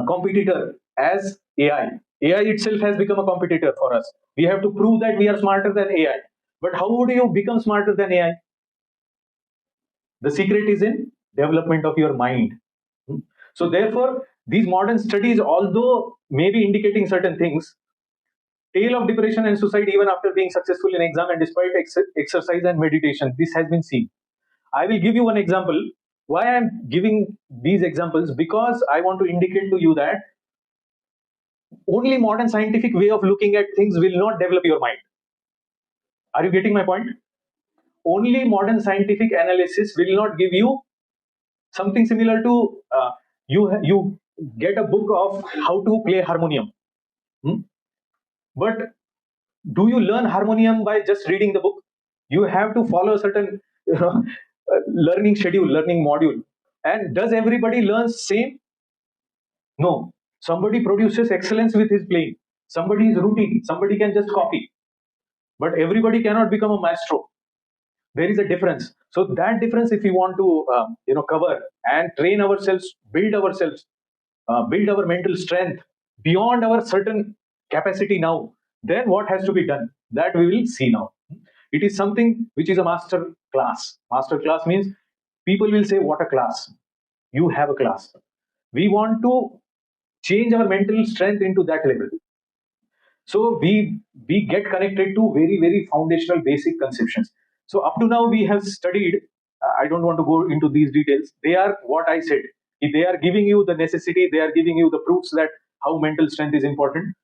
competitor as AI. AI itself has become a competitor for us. We have to prove that we are smarter than AI. But how would you become smarter than AI? The secret is in development of your mind. So therefore, these modern studies, although maybe indicating certain things, tale of depression and suicide even after being successful in exam and despite exercise and meditation, this has been seen. I will give you one example. Why I am giving these examples? Because I want to indicate to you that only modern scientific way of looking at things will not develop your mind. Are you getting my point? Only modern scientific analysis will not give you something similar to you get a book of how to play harmonium. But do you learn harmonium by just reading the book? You have to follow a certain learning schedule, learning module. And does everybody learn same? No. Somebody produces excellence with his playing. Somebody is routine. Somebody can just copy. But everybody cannot become a maestro. There is a difference. So that difference, if we want to cover and train ourselves, build our mental strength beyond our certain capacity now, then what has to be done? That we will see now. It is something which is a master class. Master class means people will say, what a class. You have a class. We want to change our mental strength into that level. So we get connected to very, very foundational basic conceptions. So up to now we have studied, I don't want to go into these details. They are what I said. If they are giving you the necessity, they are giving you the proofs that how mental strength is important.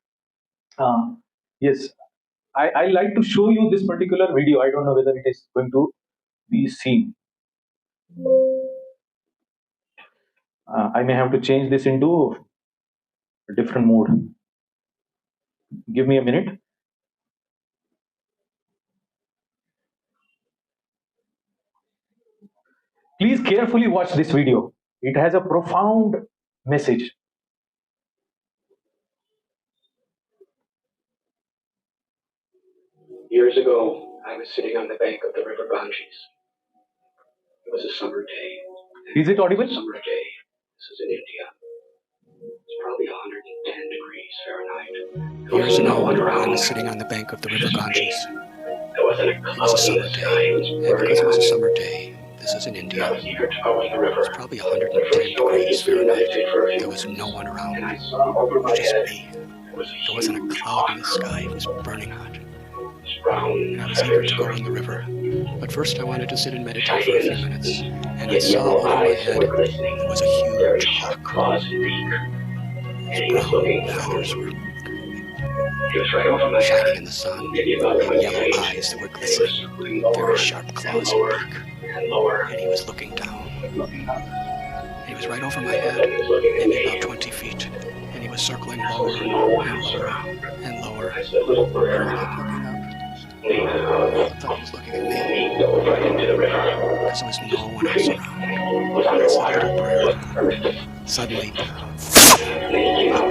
Yes, I like to show you this particular video. I don't know whether it is going to be seen. I may have to change this into a different mode. Give me a minute. Please carefully watch this video. It has a profound message. Years ago, I was sitting on the bank of the river Ganges. It was a summer day. Is it audible? Summer day. This is in India. It's probably 110 degrees Fahrenheit. Years ago, I was sitting on the bank of the river Ganges. There wasn't a It cloud was a in summer the sky. day, It was and burning because it was a out. summer day, this is in I India. was eager to go in the river. It's probably 110 degrees Fahrenheit. There was no one And around. I saw over It my was just head. me. There was There wasn't a cloud in the sky. It was burning hot. brown And I was eager to go in the river. But first I wanted to sit and meditate for a few minutes. And I saw over my head there was a huge hawk. His brown feathers were shining in the sun, and yellow eyes that were glistening, very sharp claws and beak. And he was looking down. He was right over my head, maybe about 20 feet. And he was circling lower and lower and lower. And I kept looking up. I thought he was looking at me, because there was no one else around. I said a little prayer. Suddenly,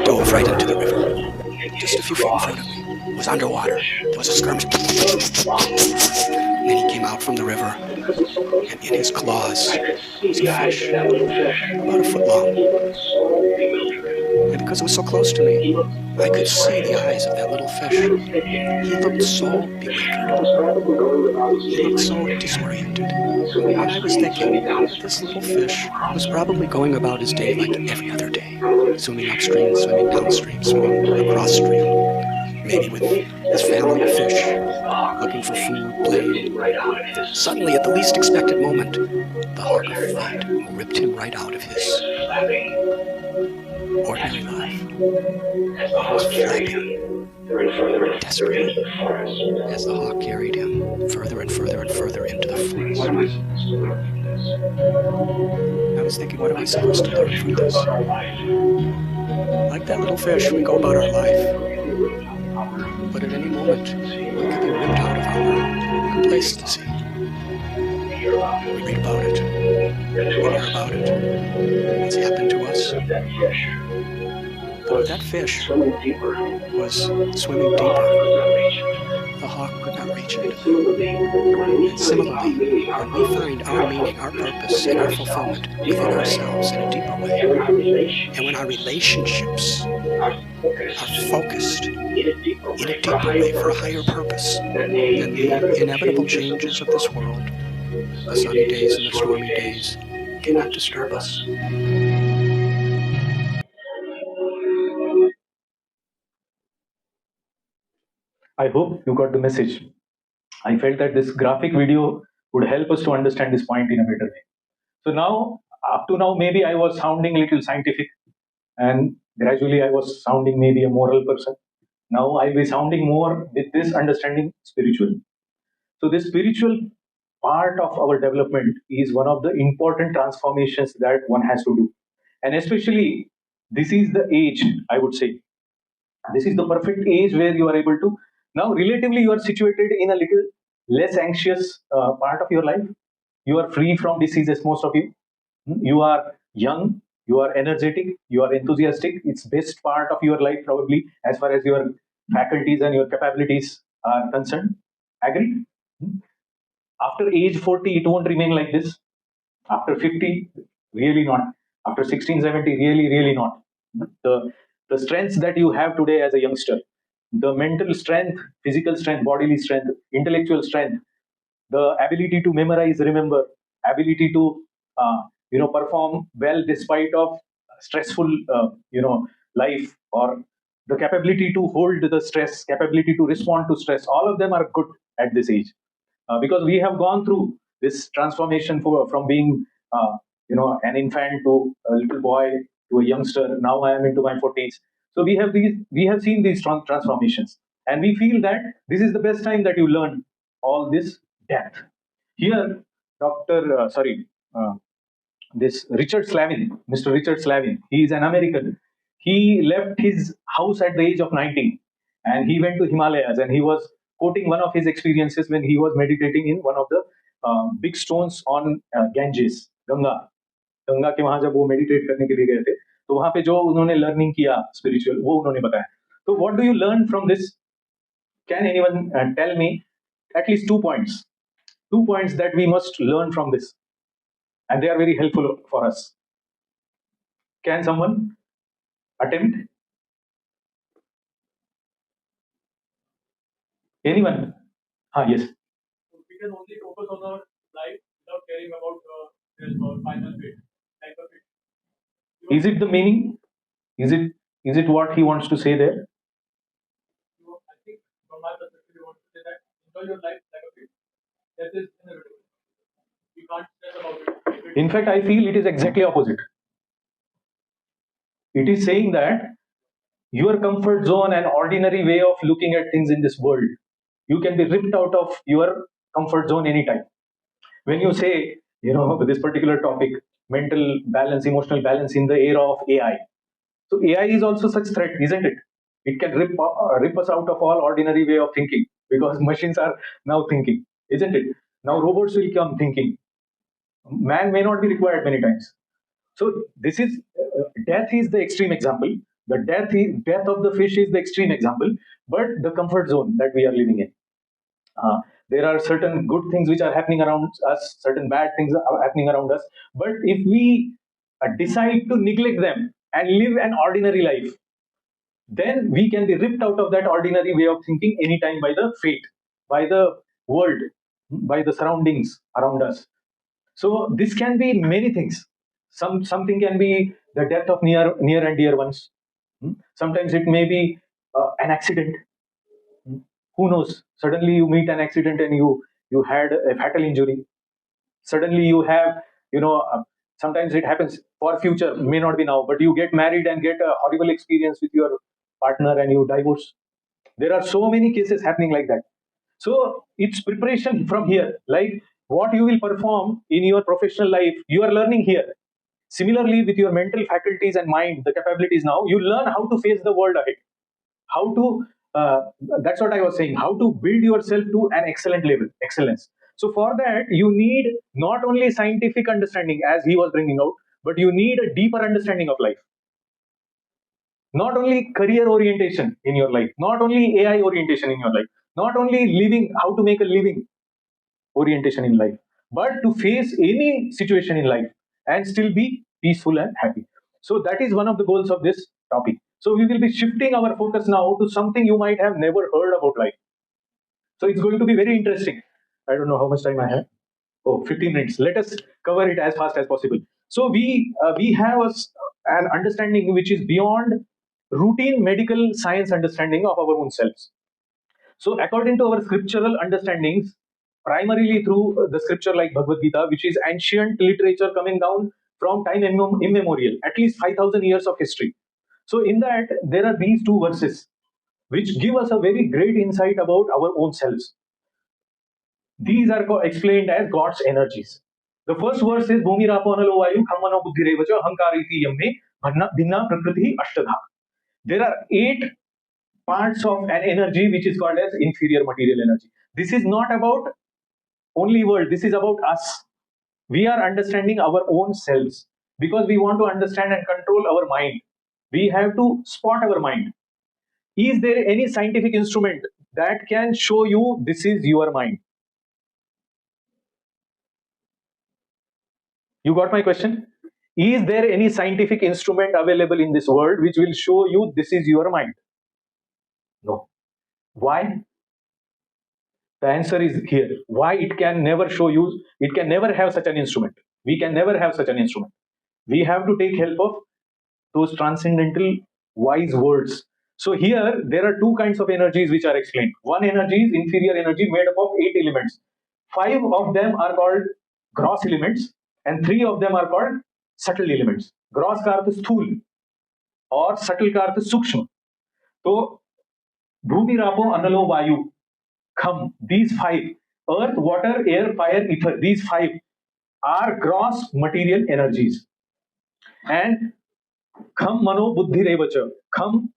dove right into the river. Just a few feet in front of me. It was underwater. There was a skirmish. And then he came out from the river, and in his claws was a fish, about a foot long. And because it was so close to me, I could see the eyes of that little fish. He looked so bewildered. He looked so disoriented. And I was thinking that this little fish was probably going about his day like every other day. Swimming upstream, swimming downstream, swimming across stream. Maybe with his family of fish, looking for food, playing. Suddenly, at the least expected moment, the hawk of fate ripped him right out of his ordinary life. As the He was hawk carried flapping him further and further into desperately the forest. as the hawk carried him further and further and further into the forest. What am I supposed to learn from this? I was thinking, what am I supposed to learn from this? Our life. Like that little fish, we go about our life, but at any moment, we could be ripped out of our complacency. We read about it, we hear about it, it's happened to us. That fish But if that fish swimming deeper. was swimming deeper, the hawk could not reach it. And similarly, when we find our meaning, our purpose, and our fulfillment within ourselves in a deeper way, and when our relationships are focused in a deeper way for a higher purpose, then the inevitable changes of this world, the sunny days and the stormy days, cannot disturb us. I hope you got the message. I felt that this graphic video would help us to understand this point in a better way. So now, up to now, maybe I was sounding a little scientific, and gradually I was sounding maybe a moral person. Now I'll be sounding more with this understanding spiritual. So this spiritual part of our development is one of the important transformations that one has to do. And especially, this is the age, I would say. This is the perfect age where you are able to, now relatively you are situated in a little less anxious part of your life. You are free from diseases, most of you. You are young, you are energetic, you are enthusiastic. It's best part of your life probably as far as your faculties and your capabilities are concerned. Agree? After age 40, it won't remain like this. After 50, really not. After 16, 70, really not. The strengths that you have today as a youngster, the mental strength, physical strength, bodily strength, intellectual strength, the ability to memorize, remember, ability to perform well despite of stressful life, or the capability to hold the stress, capability to respond to stress, all of them are good at this age, because we have gone through this transformation from being an infant to a little boy to a youngster. Now I am into my 40s. So we have seen these transformations, and we feel that this is the best time that you learn all this depth. Here, Dr. This Richard Slavin, Mr. Richard Slavin, he is an American. He left his house at the age of 19, and he went to Himalayas, and he was quoting one of his experiences when he was meditating in one of the big stones on Ganges, Ganga. Ganga के वहां जब वो meditate करने के लिए गए थे, तो वहां पे जो उन्होंने लर्निंग किया स्पिरिचुअल, वो उन्होंने बताया. तो what do you learn from this? Can anyone tell me at least 2 points, 2 points that we must learn from this, and they are very helpful for us? Can someone attempt? Anyone? Yes. We can only focus on our life without caring about health or final fate, like a fate. Is it the meaning? Is it what he wants to say there? I think from my perspective, you want to say that enjoy your life like a fate. Death is inevitable. You can't stress about it. In fact, I feel it is exactly opposite. It is saying that your comfort zone and ordinary way of looking at things in this world, you can be ripped out of your comfort zone anytime. When you say, this particular topic, mental balance, emotional balance in the era of AI. So AI is also such threat, isn't it? It can rip us out of all ordinary way of thinking, because machines are now thinking, isn't it? Now robots will come thinking. Man may not be required many times. So this is death is the extreme example. The death of the fish is the extreme example, but the comfort zone that we are living in. There are certain good things which are happening around us, certain bad things are happening around us. But if we decide to neglect them and live an ordinary life, then we can be ripped out of that ordinary way of thinking anytime by the fate, by the world, by the surroundings around us. So this can be many things. Something can be the death of near and dear ones. Sometimes it may be an accident. Who knows? Suddenly you meet an accident and you had a fatal injury. Suddenly you have Sometimes it happens for future, may not be now, but you get married and get a horrible experience with your partner and you divorce. There are so many cases happening like that. So it's preparation from here, like what you will perform in your professional life, you are learning here. Similarly, with your mental faculties and mind, the capabilities now, you learn how to face the world ahead. How to, that's what I was saying, how to build yourself to an excellent level, excellence. So for that, you need not only scientific understanding, as he was bringing out, but you need a deeper understanding of life. Not only career orientation in your life, not only AI orientation in your life, not only living, how to make a living orientation in life, but to face any situation in life and still be peaceful and happy. So that is one of the goals of this topic. So we will be shifting our focus now to something you might have never heard about life. So it's going to be very interesting. I don't know how much time I have. Oh, 15 minutes. Let us cover it as fast as possible. So we have an understanding which is beyond routine medical science understanding of our own selves. So according to our scriptural understandings, primarily through the scripture like Bhagavad Gita, which is ancient literature coming down from time immemorial, at least 5,000 years of history. So in that, there are these two verses which give us a very great insight about our own selves. These are explained as God's energies. The first verse is Bhumi Rapo Analo Vayu Khammano Buddhi Revacha Hankariti Yamme Bhinna Prakriti Ashtadha. There are 8 parts of an energy which is called as inferior material energy. This is not about only world, this is about us. We are understanding our own selves because we want to understand and control our mind. We have to spot our mind. Is there any scientific instrument that can show you this is your mind? You got my question? Is there any scientific instrument available in this world which will show you this is your mind? No. Why? The answer is here. Why it can never show you, it can never have such an instrument. We can never have such an instrument. We have to take help of those transcendental wise words. So here there are 2 kinds of energies which are explained. One energy is inferior energy made up of 8 elements. 5 of them are called gross elements and 3 of them are called subtle elements. Gross ka arth sthul or subtle ka arth sukshma. So Bhumi Rapo Analo Vayu Kham, these 5, earth, water, air, fire, ether, these 5 are gross material energies. And Kham Mano Buddhi Revacha, Kham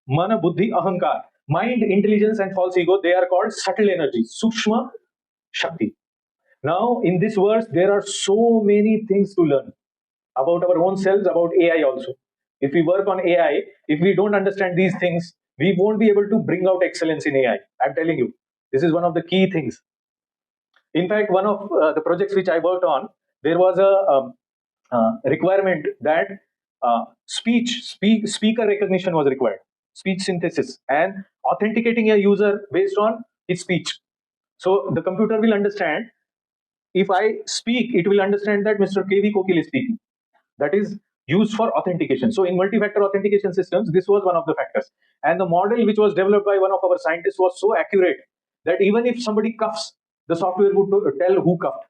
Mana Buddhi Ahankar, mind, intelligence, and false ego, they are called subtle energies, Sukshma Shakti. Now, in this verse, there are so many things to learn about our own selves, about AI also. If we work on AI, if we don't understand these things, we won't be able to bring out excellence in AI. I'm telling you, this is one of the key things. In fact, one of the projects which I worked on, there was a requirement that speaker recognition was required, speech synthesis, and authenticating a user based on his speech. So the computer will understand, if I speak, it will understand that Mr. KV Kokil is speaking. That is used for authentication. So in multi-factor authentication systems, this was one of the factors. And the model which was developed by one of our scientists was so accurate that even if somebody coughs, the software would tell who coughed.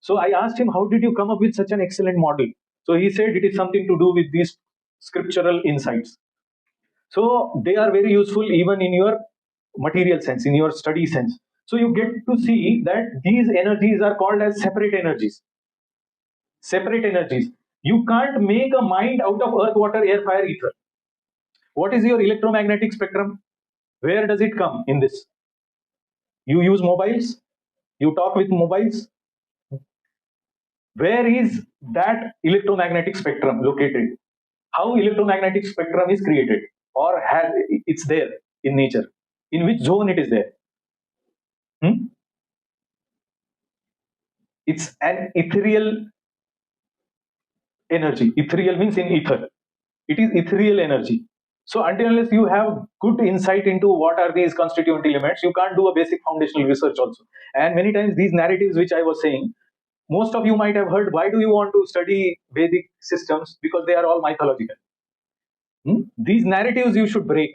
So I asked him, how did you come up with such an excellent model? So he said it is something to do with these scriptural insights. So they are very useful even in your material sense, in your study sense. So you get to see that these energies are called as separate energies. Separate energies. You can't make a mind out of earth, water, air, fire, ether. What is your electromagnetic spectrum? Where does it come in this? You use mobiles, you talk with mobiles. Where is that electromagnetic spectrum located? How electromagnetic spectrum is created or has it's there in nature? In which zone it is there? It's an ethereal energy. Ethereal means in ether. It is ethereal energy. So until unless you have good insight into what are these constituent elements, you can't do a basic foundational research also. And many times these narratives which I was saying, most of you might have heard, why do you want to study Vedic systems? Because they are all mythological. These narratives you should break.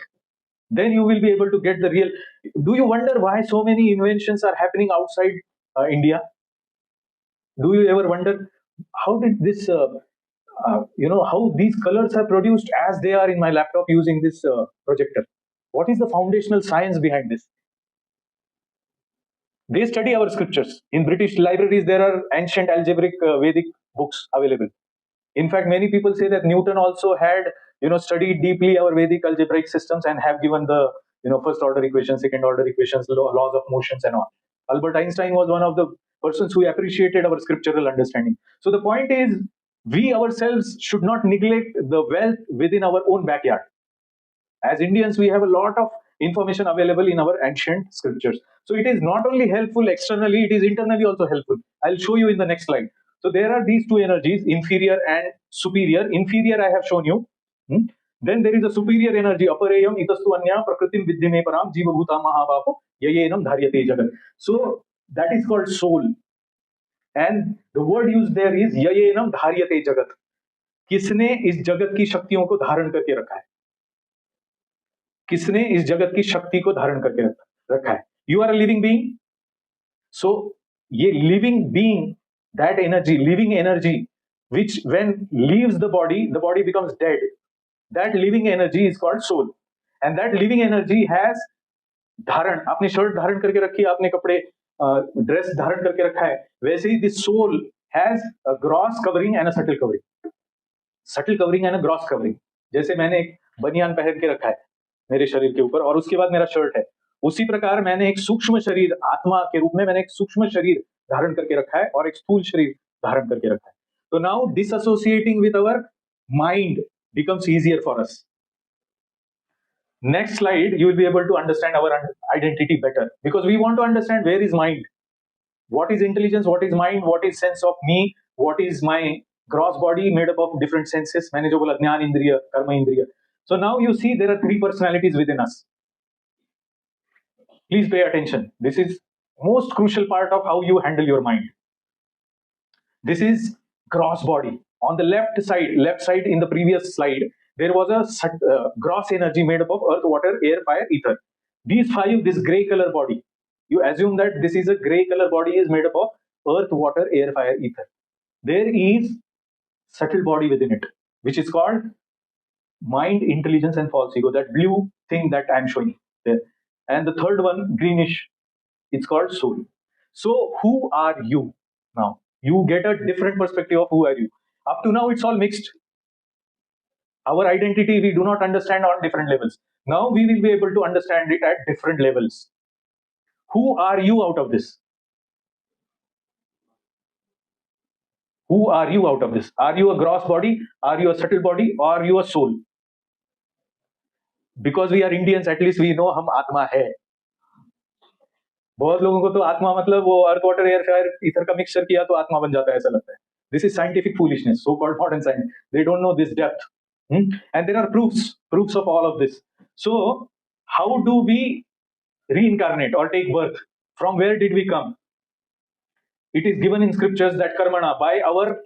Then you will be able to get the real. Do you wonder why so many inventions are happening outside India? Do you ever wonder how did this, how these colors are produced as they are in my laptop using this projector? What is the foundational science behind this? They study our scriptures. In British libraries, there are ancient algebraic Vedic books available. In fact, many people say that Newton also had, studied deeply our Vedic algebraic systems and have given the, first order equations, second order equations, laws of motions and all. Albert Einstein was one of the persons who appreciated our scriptural understanding. So the point is, we ourselves should not neglect the wealth within our own backyard. As Indians, we have a lot of information available in our ancient scriptures. So it is not only helpful externally, it is internally also helpful. I'll show you in the next slide. So there are these two energies, inferior and superior. Inferior I have shown you. Then there is a superior energy, apareyam itastu anya prakritim vidyame param jiva bhuta mahabaho yayenam dharyate jagat. So that is called soul. And the word used there is yayenam dharyate jagat. किसने इस जगत की शक्तियों को धारण करके रखा है? किसने इस जगत की शक्ति को धारण करके रखा है? You are a living being. So ये living being, that energy, living energy which when leaves the body becomes dead. That living energy is called soul. And that living energy has धारण, आपने शर्ट धारण करके रखी है, आपने कपड़े dress धारण करके रखा है, वैसे ही this soul has a gross covering and a subtle covering. Subtle covering and a gross covering. जैसे मैंने एक बनियान पहन के रखा है मेरे शरीर के ऊपर और उसके बाद मेरा शर्ट है, उसी प्रकार मैंने एक सूक्ष्म शरीर, आत्मा के रूप में मैंने एक सूक्ष्म शरीर धारण करके रखा है और एक स्थूल शरीर धारण करके रखा है. तो now disassociating with our mind becomes easier for us. Next slide, you will be able to understand our identity better, because we want to understand where is mind, what is intelligence, what is mind, what is sense of me, what is my gross body made up of different senses. मैंने जो बोला ज्ञान इंद्रिय, कर्म इंद्रिय. So now you see there are three personalities within us. Please pay attention. This is most crucial part of how you handle your mind. This is gross body. On the left side in the previous slide, there was a gross energy made up of earth, water, air, fire, ether. These five, this gray color body, you assume that this is a gray color body is made up of earth, water, air, fire, ether. There is subtle body within it, which is called mind, intelligence, and false ego. That blue thing that I'm showing there. And the third one, greenish, it's called soul. So who are you now? You get a different perspective of who are you. Up to now, it's all mixed. Our identity, we do not understand on different levels. Now we will be able to understand it at different levels. Who are you out of this? Who are you out of this? Are you a gross body? Are you a subtle body? Or are you a soul? Because we are Indians, at least we know हम आत्मा है. बहुत लोगों को तो आत्मा मतलब वो अर्थ, वाटर, एयर, फायर, ईथर का मिक्सचर किया तो आत्मा बन जाता है, ऐसा लगता है. This is scientific foolishness, so-called modern science. They don't know this depth. And there are proofs of all of this. So how do we reincarnate or take birth? From where did we come? It is given in scriptures that karmana, by our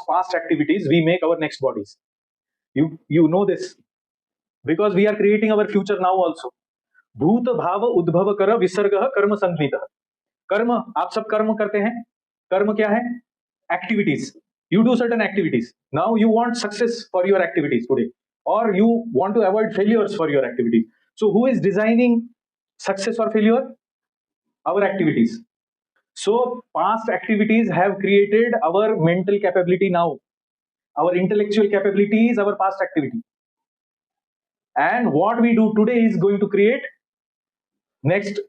past activities, we make our next bodies. You know this, because we are creating our future now also. भूत भाव उद्भव कर विसर्ग कर्म संगीत. कर्म, आप सब कर्म करते हैं. कर्म क्या है? Activities. You do certain activities. Now you want success for your activities today, or you want to avoid failures for your activities. So who is designing success or failure? Our activities. So past activities have created our mental capability now. Our intellectual capability is our past activity. And what we do today is going to create next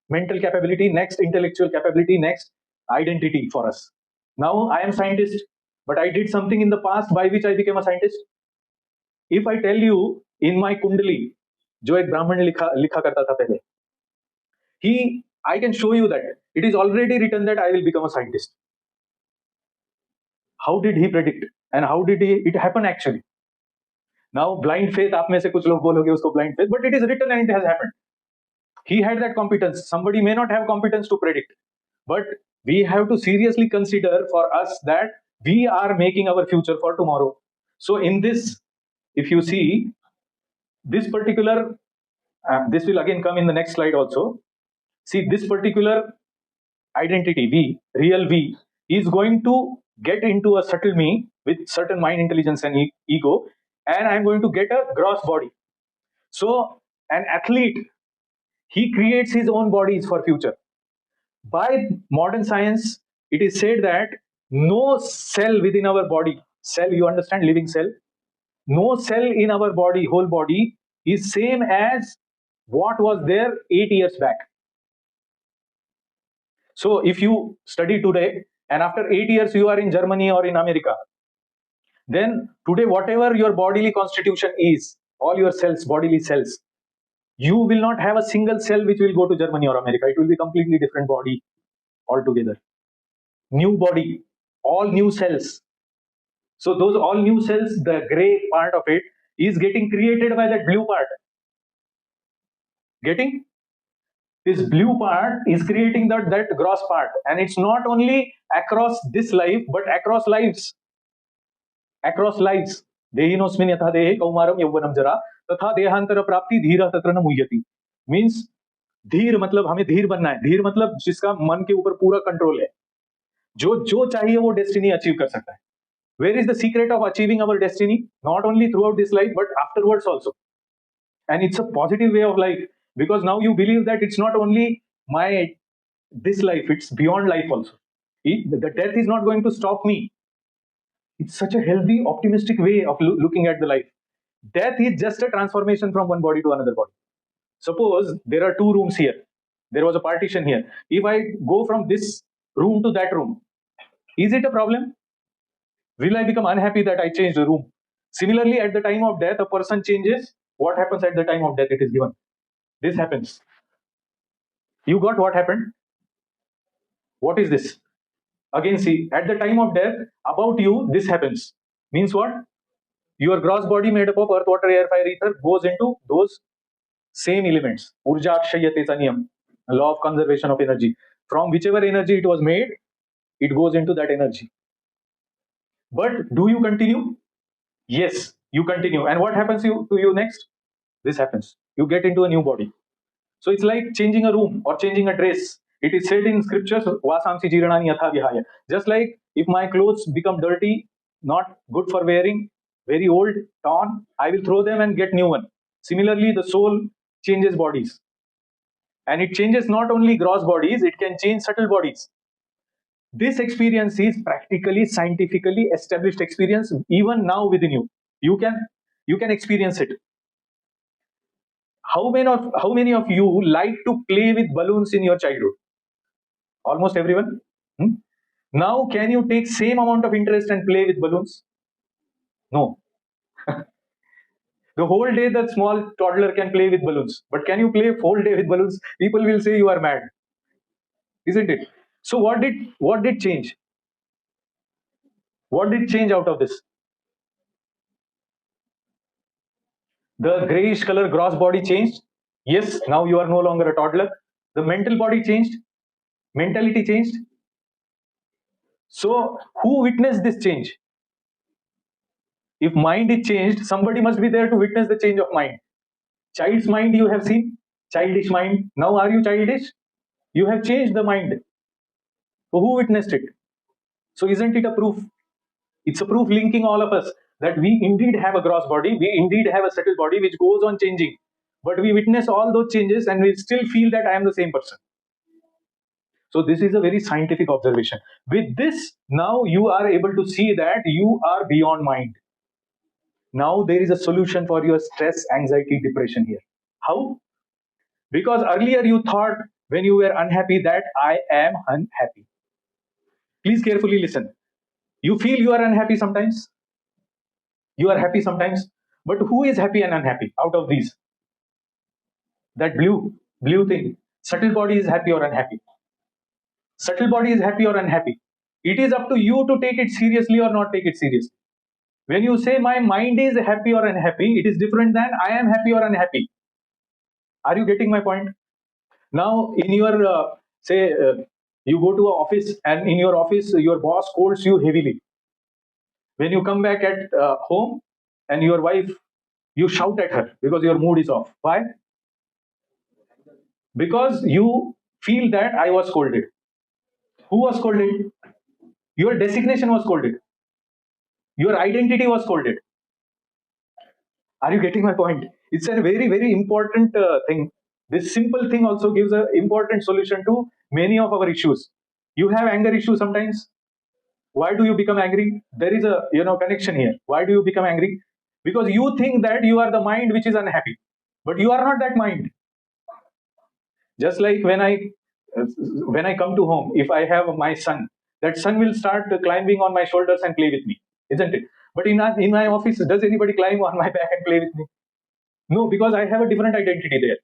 mental capability, next intellectual capability, next identity for us. Now I am scientist, but I did something in the past by which I became a scientist. If I tell you in my Kundali, जो एक ब्राह्मण लिखा करता था पहले, I can show you that it is already written that I will become a scientist. How did he predict, and how did it happen actually? Now blind faith, आप में से कुछ लोग बोलोगे उसको blind faith, but it is written and it has happened. He had that competence. Somebody may not have competence to predict, but we have to seriously consider for us that we are making our future for tomorrow. So in this, if you see this particular, this will again come in the next slide also. See, this particular identity, V, real V, is going to get into a subtle me with certain mind intelligence and ego, and I'm going to get a gross body. So an athlete, he creates his own bodies for future. By modern science, it is said that no cell within our body, cell, you understand, living cell, no cell in our body, whole body, is same as what was there 8 years back. So if you study today and after 8 years you are in Germany or in America, then today whatever your bodily constitution is, all your cells, bodily cells, you will not have a single cell which will go to Germany or America. It will be completely different body altogether. New body, all new cells. So those all new cells, the gray part of it is getting created by that blue part. Getting? This blue part is creating that gross part, and it's not only across this life but across lives. Across lives. Dehinosmin yatha dehe kaumaram yauvanam jara तथा देहांतर प्राप्ति धीर तत्र न मुह्यति. Means धीर मतलब हमें धीर बनना है. धीर मतलब जिसका मन के ऊपर पूरा कंट्रोल है, जो जो चाहिए वो डेस्टिनी अचीव कर सकता है. Where is the secret of achieving our destiny? Not only throughout this life but afterwards also. And it's a positive way of life, because now you believe that it's not only my this life, it's beyond life also. The death is not going to stop me. It's such a healthy, optimistic way of looking at the life. Death is just a transformation from one body to another body. Suppose there are two rooms here. There was a partition here. If I go from this room to that room, is it a problem? Will I become unhappy that I changed the room? Similarly, at the time of death, a person changes. What happens at the time of death? It is given. This happens. You got what happened? What is this? Again, see, at the time of death, about you, this happens. Means what? Your gross body made up of earth, water, air, fire, ether goes into those same elements. Urja akshayate niyam, law of conservation of energy. From whichever energy it was made, it goes into that energy. But do you continue? Yes, you continue. And what happens to you next? This happens. You get into a new body. So it's like changing a room or changing a dress. It is said in scriptures, Vasamsi jiranani yatha vihaya. Just like if my clothes become dirty, not good for wearing, very old, torn, I will throw them and get new one. Similarly, the soul changes bodies. And it changes not only gross bodies, it can change subtle bodies. This experience is practically, scientifically established experience even now within you. You can experience it. How many of you like to play with balloons in your childhood? Almost everyone. Now, can you take same amount of interest and play with balloons? No. The whole day that small toddler can play with balloons, but can you play whole day with balloons? People will say you are mad, isn't it? So what did change? What did change out of this? The grayish color gross body changed. Yes, now you are no longer a toddler. The mental body changed. Mentality changed. So who witnessed this change? If mind is changed, somebody must be there to witness the change of mind. Child's mind you have seen, childish mind. Now are you childish? You have changed the mind. So who witnessed it? So isn't it a proof? It's a proof linking all of us that we indeed have a gross body, we indeed have a subtle body which goes on changing. But we witness all those changes and we still feel that I am the same person. So this is a very scientific observation. With this, now you are able to see that you are beyond mind. Now there is a solution for your stress, anxiety, depression here. How? Because earlier you thought when you were unhappy that I am unhappy. Please carefully listen. You feel you are unhappy sometimes. You are happy sometimes. But who is happy and unhappy out of these? That blue thing. Subtle body is happy or unhappy. Subtle body is happy or unhappy. It is up to you to take it seriously or not take it seriously. When you say my mind is happy or unhappy, it is different than I am happy or unhappy. Are you getting my point? Now, in your you go to an office, and in your office, your boss scolds you heavily. When you come back at home, and your wife, you shout at her because your mood is off. Why? Because you feel that I was scolded. Who was scolded? Your designation was scolded. Your identity was scolded. Are you getting my point? It's a very, very important thing. This simple thing also gives an important solution to many of our issues. You have anger issues sometimes. Why do you become angry? There is a connection here. Why do you become angry? Because you think that you are the mind which is unhappy, but you are not that mind. Just like when I come to home, if I have my son, that son will start climbing on my shoulders and play with me, isn't it? But in my office, does anybody climb on my back and play with me? No, because I have a different identity there,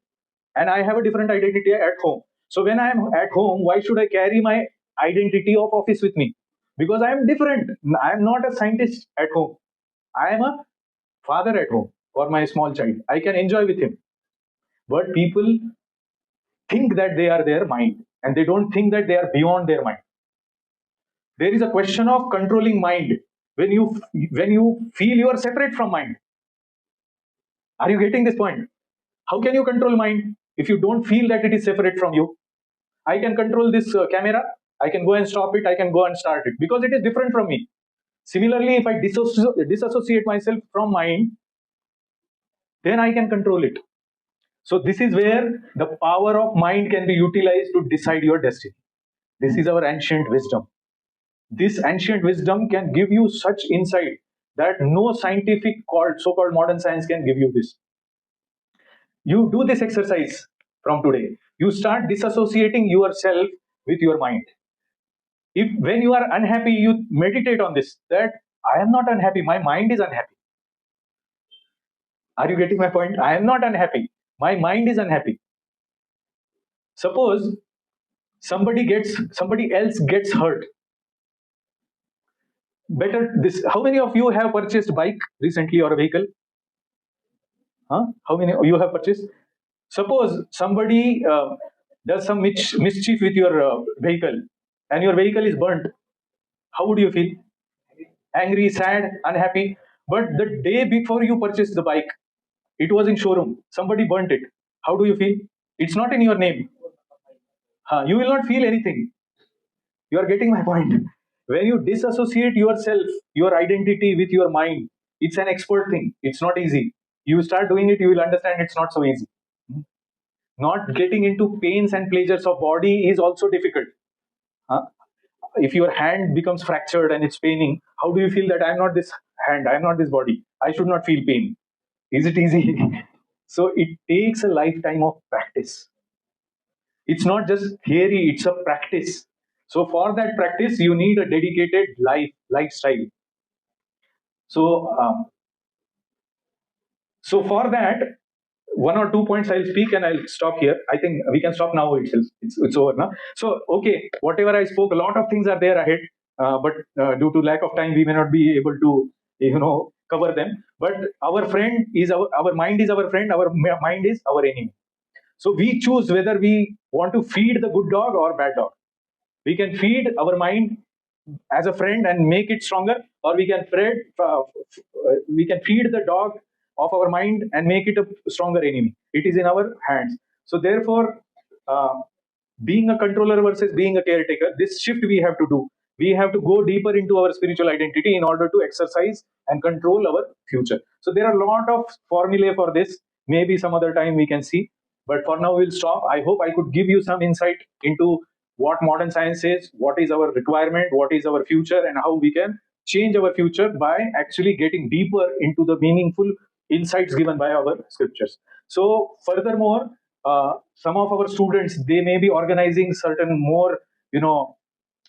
and I have a different identity at home. So when I am at home, why should I carry my identity of office with me? Because I am different. I am not a scientist at home. I am a father at home for my small child. I can enjoy with him. But people think that they are their mind, and they don't think that they are beyond their mind. There is a question of controlling mind. When you feel you are separate from mind. Are you getting this point? How can you control mind if you don't feel that it is separate from you? I can control this camera. I can go and stop it. I can go and start it because it is different from me. Similarly, if I disassociate myself from mind, then I can control it. So this is where the power of mind can be utilized to decide your destiny. This is our ancient wisdom. This ancient wisdom can give you such insight that no scientific so-called modern science can give you this. You do this exercise from today. You start disassociating yourself with your mind. If when you are unhappy, you meditate on this, that I am not unhappy, my mind is unhappy. Are you getting my point? I am not unhappy, my mind is unhappy. Suppose somebody else gets hurt. Better this. How many of you have purchased bike recently or a vehicle? How many of you have purchased? Suppose somebody does some mischief with your vehicle, and your vehicle is burnt. How would you feel? Angry, sad, unhappy. But the day before you purchased the bike, it was in showroom. Somebody burnt it. How do you feel? It's not in your name. You will not feel anything. You are getting my point. When you disassociate yourself, your identity with your mind, it's an expert thing. It's not easy. You start doing it, you will understand it's not so easy. Not getting into pains and pleasures of body is also difficult. If your hand becomes fractured and it's paining, how do you feel that I'm not this hand, I'm not this body, I should not feel pain? Is it easy? So it takes a lifetime of practice. It's not just theory, it's a practice. So for that practice, you need a dedicated lifestyle. So so for that, one or 2 points I'll speak and I'll stop here. I think we can stop now itself. It's over now. So okay, whatever I spoke, a lot of things are there ahead, but due to lack of time, we may not be able to cover them. But our friend is our mind is our friend. Our mind is our enemy. So we choose whether we want to feed the good dog or bad dog. We can feed our mind as a friend and make it stronger, or we can feed the dog of our mind and make it a stronger enemy. It is in our hands. So therefore, being a controller versus being a caretaker, this shift we have to do. We have to go deeper into our spiritual identity in order to exercise and control our future. So there are a lot of formulae for this. Maybe some other time we can see, but for now we'll stop. I hope I could give you some insight into what modern science is, what is our requirement, what is our future, and how we can change our future by actually getting deeper into the meaningful insights given by our scriptures. So furthermore, some of our students, they may be organizing certain more,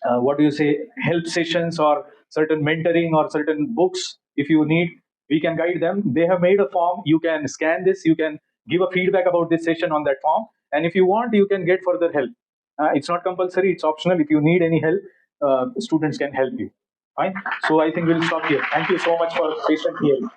what do you say, help sessions or certain mentoring or certain books. If you need, we can guide them. They have made a form. You can scan this. You can give a feedback about this session on that form. And if you want, you can get further help. It's not compulsory. It's optional. If you need any help, students can help you. Fine. So I think we'll stop here. Thank you so much for patient hearing.